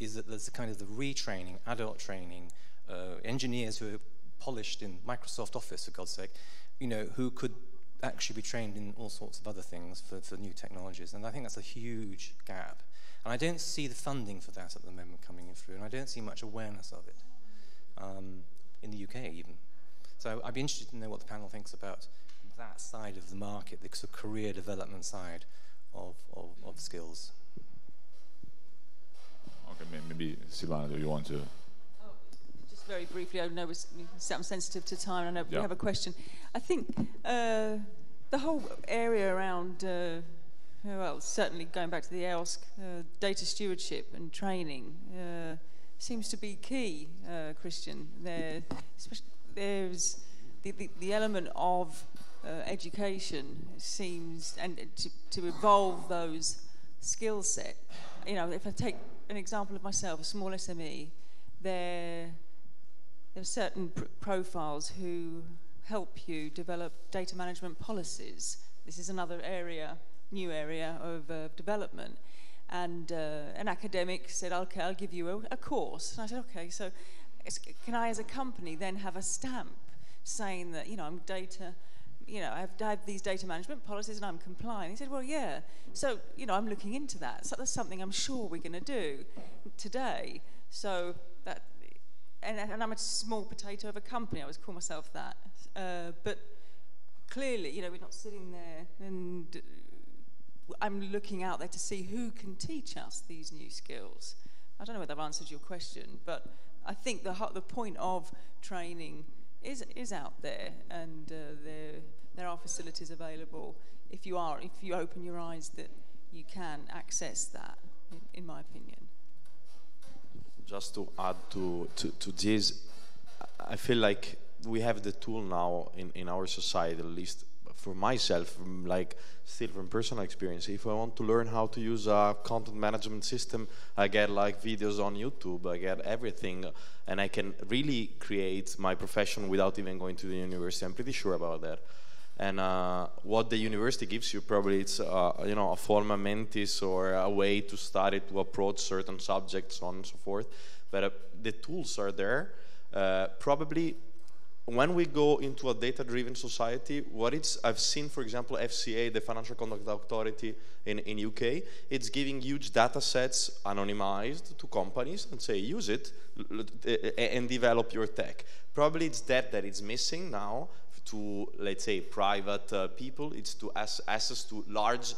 Is that there's a kind of the retraining, adult training, engineers who are polished in Microsoft Office, for God's sake, who could actually be trained in all sorts of other things for new technologies. And I think that's a huge gap. And I don't see the funding for that at the moment coming in through, and I don't see much awareness of it, in the UK even. So I'd be interested to know what the panel thinks about that side of the market, the sort of career development side of skills. Okay, maybe Silvana, do you want to? Just very briefly, I know I'm sensitive to time, I know we have a question. I think the whole area around well, certainly going back to the EOSC, data stewardship and training seems to be key, Christian. There's the element of education seems, and to evolve those skill set. If I take an example of myself, a small SME, there are certain profiles who help you develop data management policies. This is another area, new area of development. And an academic said, okay, I'll give you a course. And I said, okay, so can I as a company then have a stamp saying that, I'm data, I have these data management policies and I'm compliant? He said, well, yeah. So, I'm looking into that. So that's something I'm sure we're going to do today. So that, and I'm a small potato of a company, I always call myself that. But clearly, we're not sitting there and I'm looking out there to see who can teach us these new skills. I don't know whether I've answered your question, but I think the point of training is out there, and there are facilities available. If you open your eyes, that you can access that, in my opinion. Just to add to this, I feel like we have the tool now in our society, at least for myself, still from personal experience. If I want to learn how to use a content management system, I get like videos on YouTube, I get everything, and I can really create my profession without even going to the university. I'm pretty sure about that. And what the university gives you, probably it's a forma mentis or a way to study, to approach certain subjects, so on and so forth. But the tools are there. Probably when we go into a data-driven society, I've seen, for example, FCA, the Financial Conduct Authority in UK, it's giving huge data sets anonymized to companies and say, use it and develop your tech. Probably it's that is missing now to, let's say, private people. It's to access to large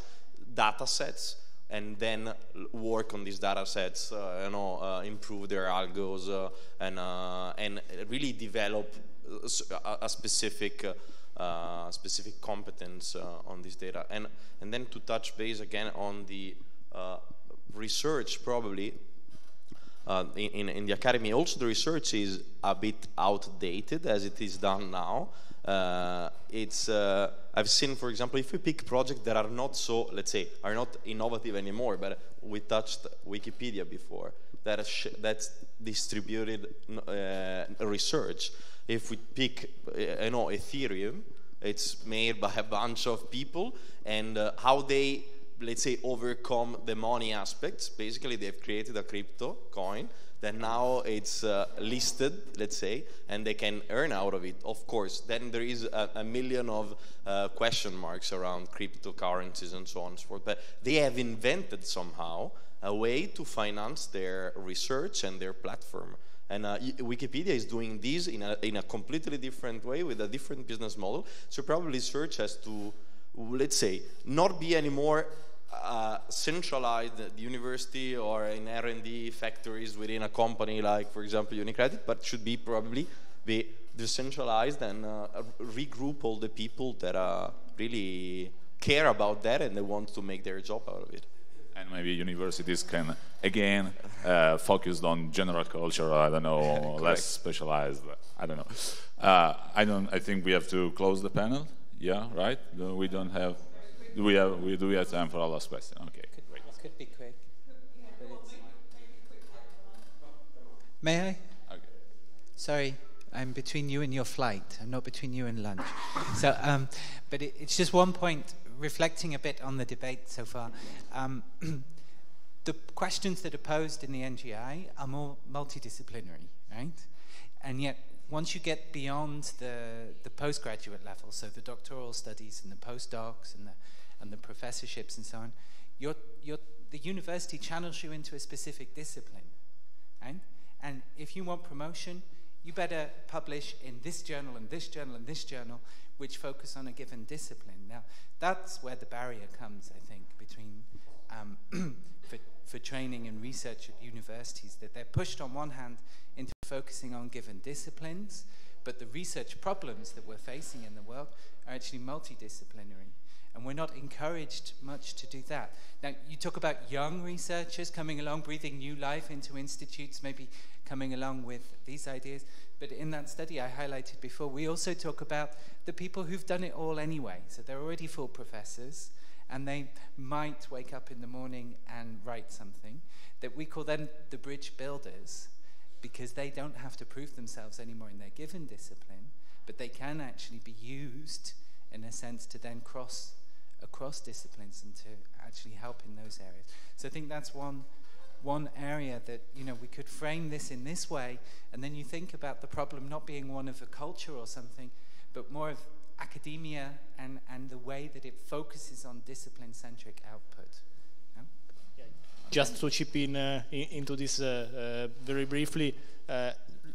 data sets and then work on these data sets, improve their algos and really develop a specific competence on this data. And then to touch base again on the research, probably in the academy, also the research is a bit outdated as it is done now. I've seen, for example, if we pick projects that are not so, let's say, are not innovative anymore, but we touched Wikipedia before, that's distributed research. If we pick, Ethereum, it's made by a bunch of people, and how they, let's say, overcome the money aspects. Basically, they've created a crypto coin that now it's listed, let's say, and they can earn out of it, of course. Then there is a million of question marks around cryptocurrencies and so on and so forth. But they have invented somehow a way to finance their research and their platform. And Wikipedia is doing this in a completely different way with a different business model. So probably research has to, let's say, not be anymore centralized at the university or in R&D factories within a company like, for example, UniCredit, but should be probably be decentralized and regroup all the people that really care about that and they want to make their job out of it. And maybe universities can, again, focus on general culture, I don't know, less specialized, I don't know. I think we have to close the panel, yeah, right? We don't have, do we have time for our last question? Okay, great. Could be quick. May I? Okay. Sorry, I'm between you and your flight. I'm not between you and lunch. So, but it's just one point, reflecting a bit on the debate so far. The questions that are posed in the NGI are more multidisciplinary, right? And yet, once you get beyond the postgraduate level, so the doctoral studies and the postdocs and the professorships and so on, the university channels you into a specific discipline, right? And if you want promotion, you better publish in this journal and this journal and this journal, which focus on a given discipline. Now, that's where the barrier comes, I think, between for training and research at universities, that they're pushed on one hand into focusing on given disciplines, but the research problems that we're facing in the world are actually multidisciplinary. And we're not encouraged much to do that. Now, you talk about young researchers coming along, breathing new life into institutes, maybe coming along with these ideas. But in that study I highlighted before, we also talk about the people who've done it all anyway. So they're already full professors, and they might wake up in the morning and write something that we call then the bridge builders, because they don't have to prove themselves anymore in their given discipline, but they can actually be used in a sense to then cross across disciplines and to actually help in those areas. So I think that's one area that, we could frame this in this way, and then you think about the problem not being one of a culture or something, but more of academia and the way that it focuses on discipline-centric output. Yeah? Just to chip in into this very briefly,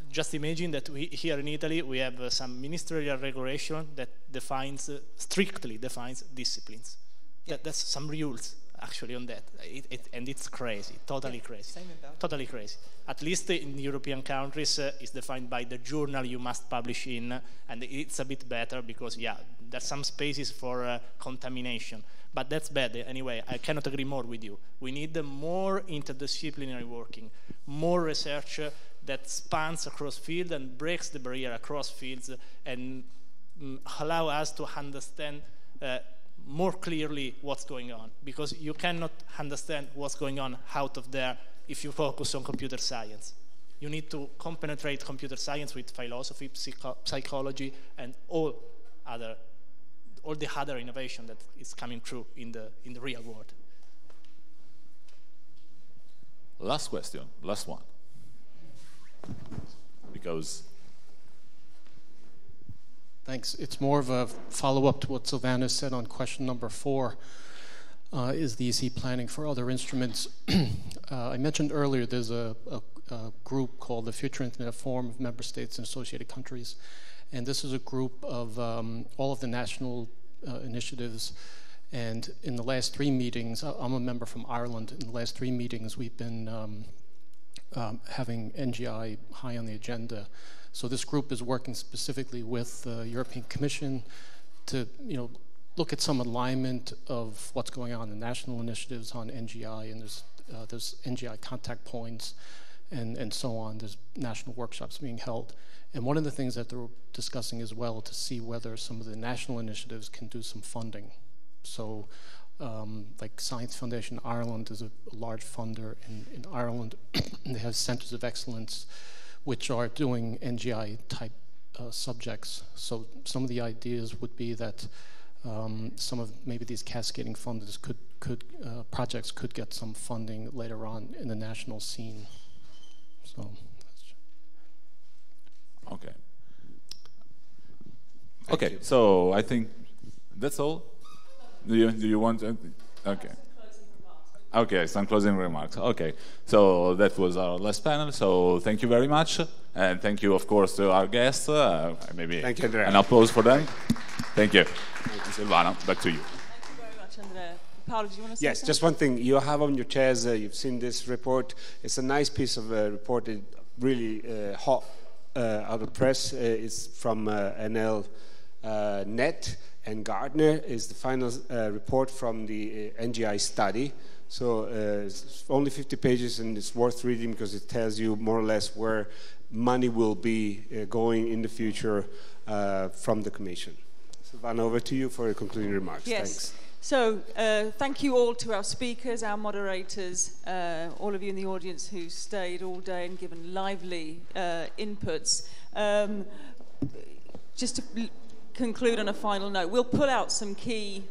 just imagine that here in Italy we have some ministerial regulation that strictly defines disciplines. That's some rules. actually on that, and it's crazy, totally crazy, totally crazy. At least in European countries, it's defined by the journal you must publish in, and it's a bit better because, yeah, there's some spaces for contamination, but that's bad. Anyway, I cannot agree more with you. We need more interdisciplinary working, more research that spans across fields and breaks the barrier across fields and allow us to understand more clearly what's going on, because you cannot understand what's going on out of there if you focus on computer science. You need to compenetrate computer science with philosophy, psychology, and all the other innovation that is coming through in the real world. Last question, last one. Because... Thanks. It's more of a follow-up to what Silvana said on question number 4. Is the EC planning for other instruments? I mentioned earlier there's a group called the Future Internet Forum of Member States and Associated Countries, and this is a group of all of the national initiatives. And in the last 3 meetings, I'm a member from Ireland. In the last 3 meetings, we've been having NGI high on the agenda. So this group is working specifically with the European Commission to, look at some alignment of what's going on in national initiatives on NGI, and there's NGI contact points and so on. There's national workshops being held. And one of the things that they're discussing as well to see whether some of the national initiatives can do some funding. So like Science Foundation Ireland is a large funder in Ireland, and they have centers of excellence which are doing NGI type subjects. So some of the ideas would be that some of maybe these cascading funders projects could get some funding later on in the national scene. So. Okay. Okay, so I think that's all. Do you want to? Okay. Okay, some closing remarks. Okay, so that was our last panel. So thank you very much, and thank you, of course, to our guests. Maybe thank you, Andrea. An applause for them. Thank you. Silvana, back to you. Thank you very much, Andrea. Paolo, do you want to say Yes, something? just one thing. You have on your chairs, you've seen this report. It's a nice piece of report, really hot out of press. It's from NL Net, and Gardner is the final report from the NGI study. So it's only 50 pages, and it's worth reading because it tells you more or less where money will be going in the future from the Commission. Silvana, over to you for your concluding remarks. Yes. Thanks. So thank you all to our speakers, our moderators, all of you in the audience who stayed all day and given lively inputs. Just to conclude on a final note, we'll pull out some key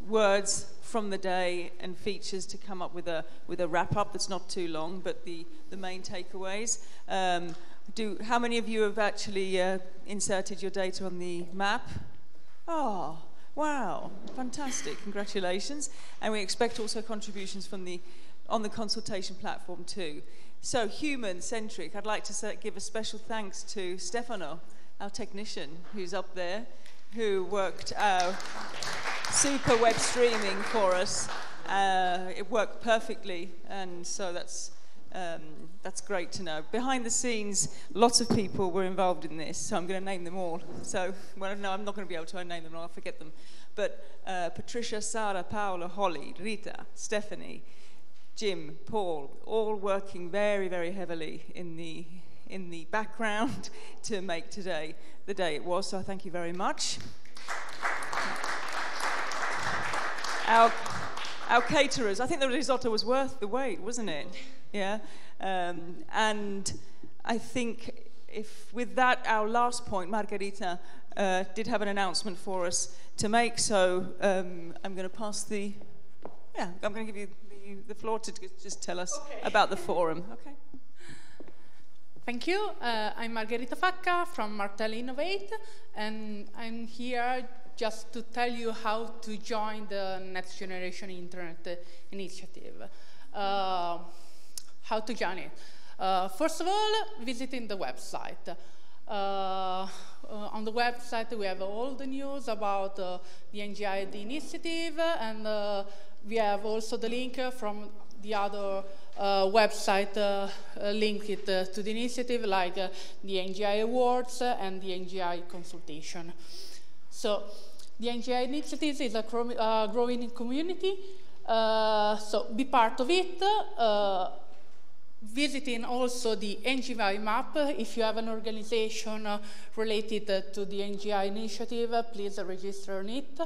words from the day and features to come up with a wrap-up that's not too long, but the main takeaways. How many of you have actually inserted your data on the map? Oh, wow, fantastic, congratulations. And we expect also contributions from on the consultation platform too. So human-centric, I'd like to give a special thanks to Stefano, our technician, who's up there, who worked super web streaming for us. It worked perfectly, and so that's great to know. Behind the scenes, lots of people were involved in this, so I'm going to name them all. So, well, no, I'm not going to be able to name them all, I'll forget them. But Patricia, Sara, Paolo, Holly, Rita, Stephanie, Jim, Paul, all working very, very heavily in the background to make today the day it was, so thank you very much. Our caterers, I think the risotto was worth the wait, wasn't it? Yeah. And I think with that, our last point, Margherita did have an announcement for us to make, so I'm going to pass I'm going to give you the floor to just tell us about the forum. Okay. Thank you. I'm Margherita Facca from Martel Innovate, and I'm here just to tell you how to join the Next Generation Internet initiative. How to join it? First of all, visiting the website. On the website, we have all the news about the NGID initiative, and We have also the link from the other website linked to the initiative, like the NGI Awards and the NGI consultation. So the NGI initiative is a growing community, so be part of it. Visiting also the NGI map. If you have an organization related to the NGI initiative, please register on it.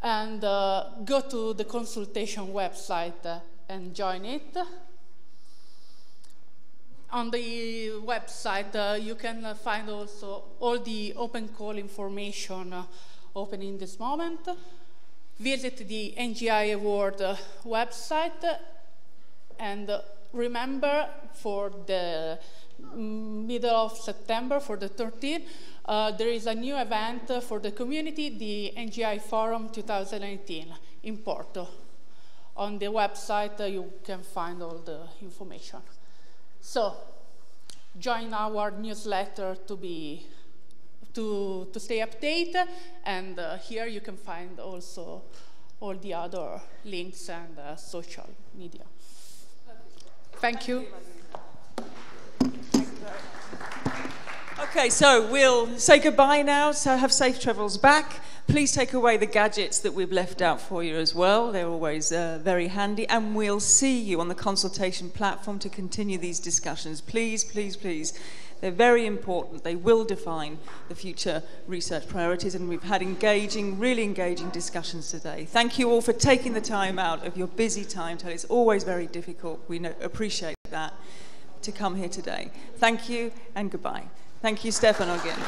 And go to the consultation website and join it. On the website, you can find also all the open call information open in this moment. Visit the NGI Award website, and remember, for the middle of September, for the 13th, there is a new event for the community, the NGI Forum 2018 in Porto. On the website, you can find all the information. So, join our newsletter to stay updated, and here you can find also all the other links and social media. Thank you. Okay, so we'll say goodbye now, so have safe travels back. Please take away the gadgets that we've left out for you as well. They're always very handy. And we'll see you on the consultation platform to continue these discussions. Please, please, please. They're very important. They will define the future research priorities, and we've had really engaging discussions today. Thank you all for taking the time out of your busy timetable. It's always very difficult. We appreciate that, to come here today. Thank you and goodbye. Thank you, Stefano, again.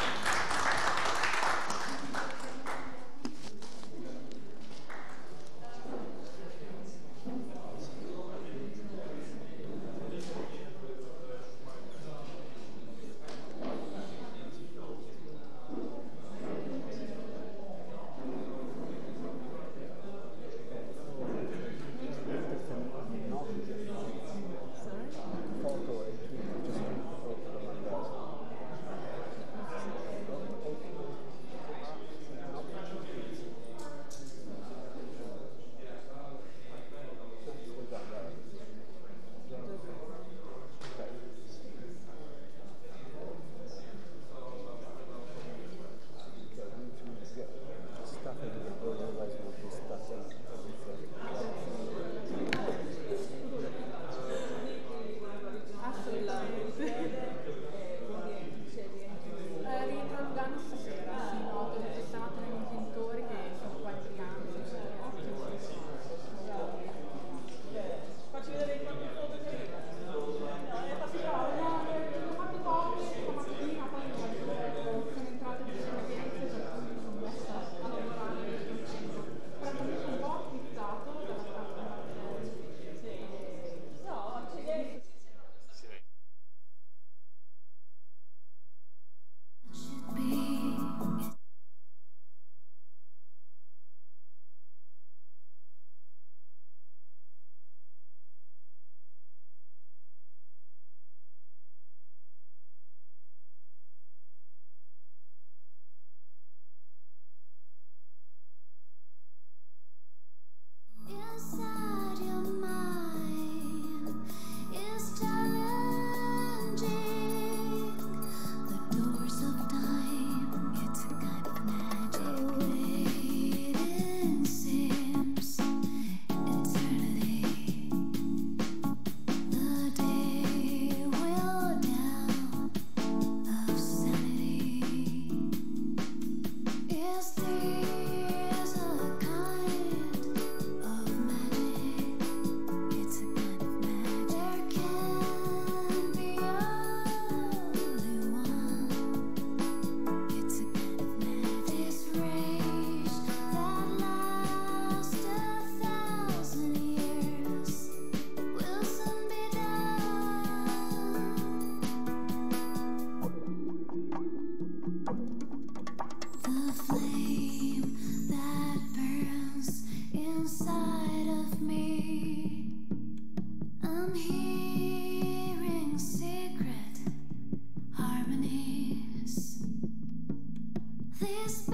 This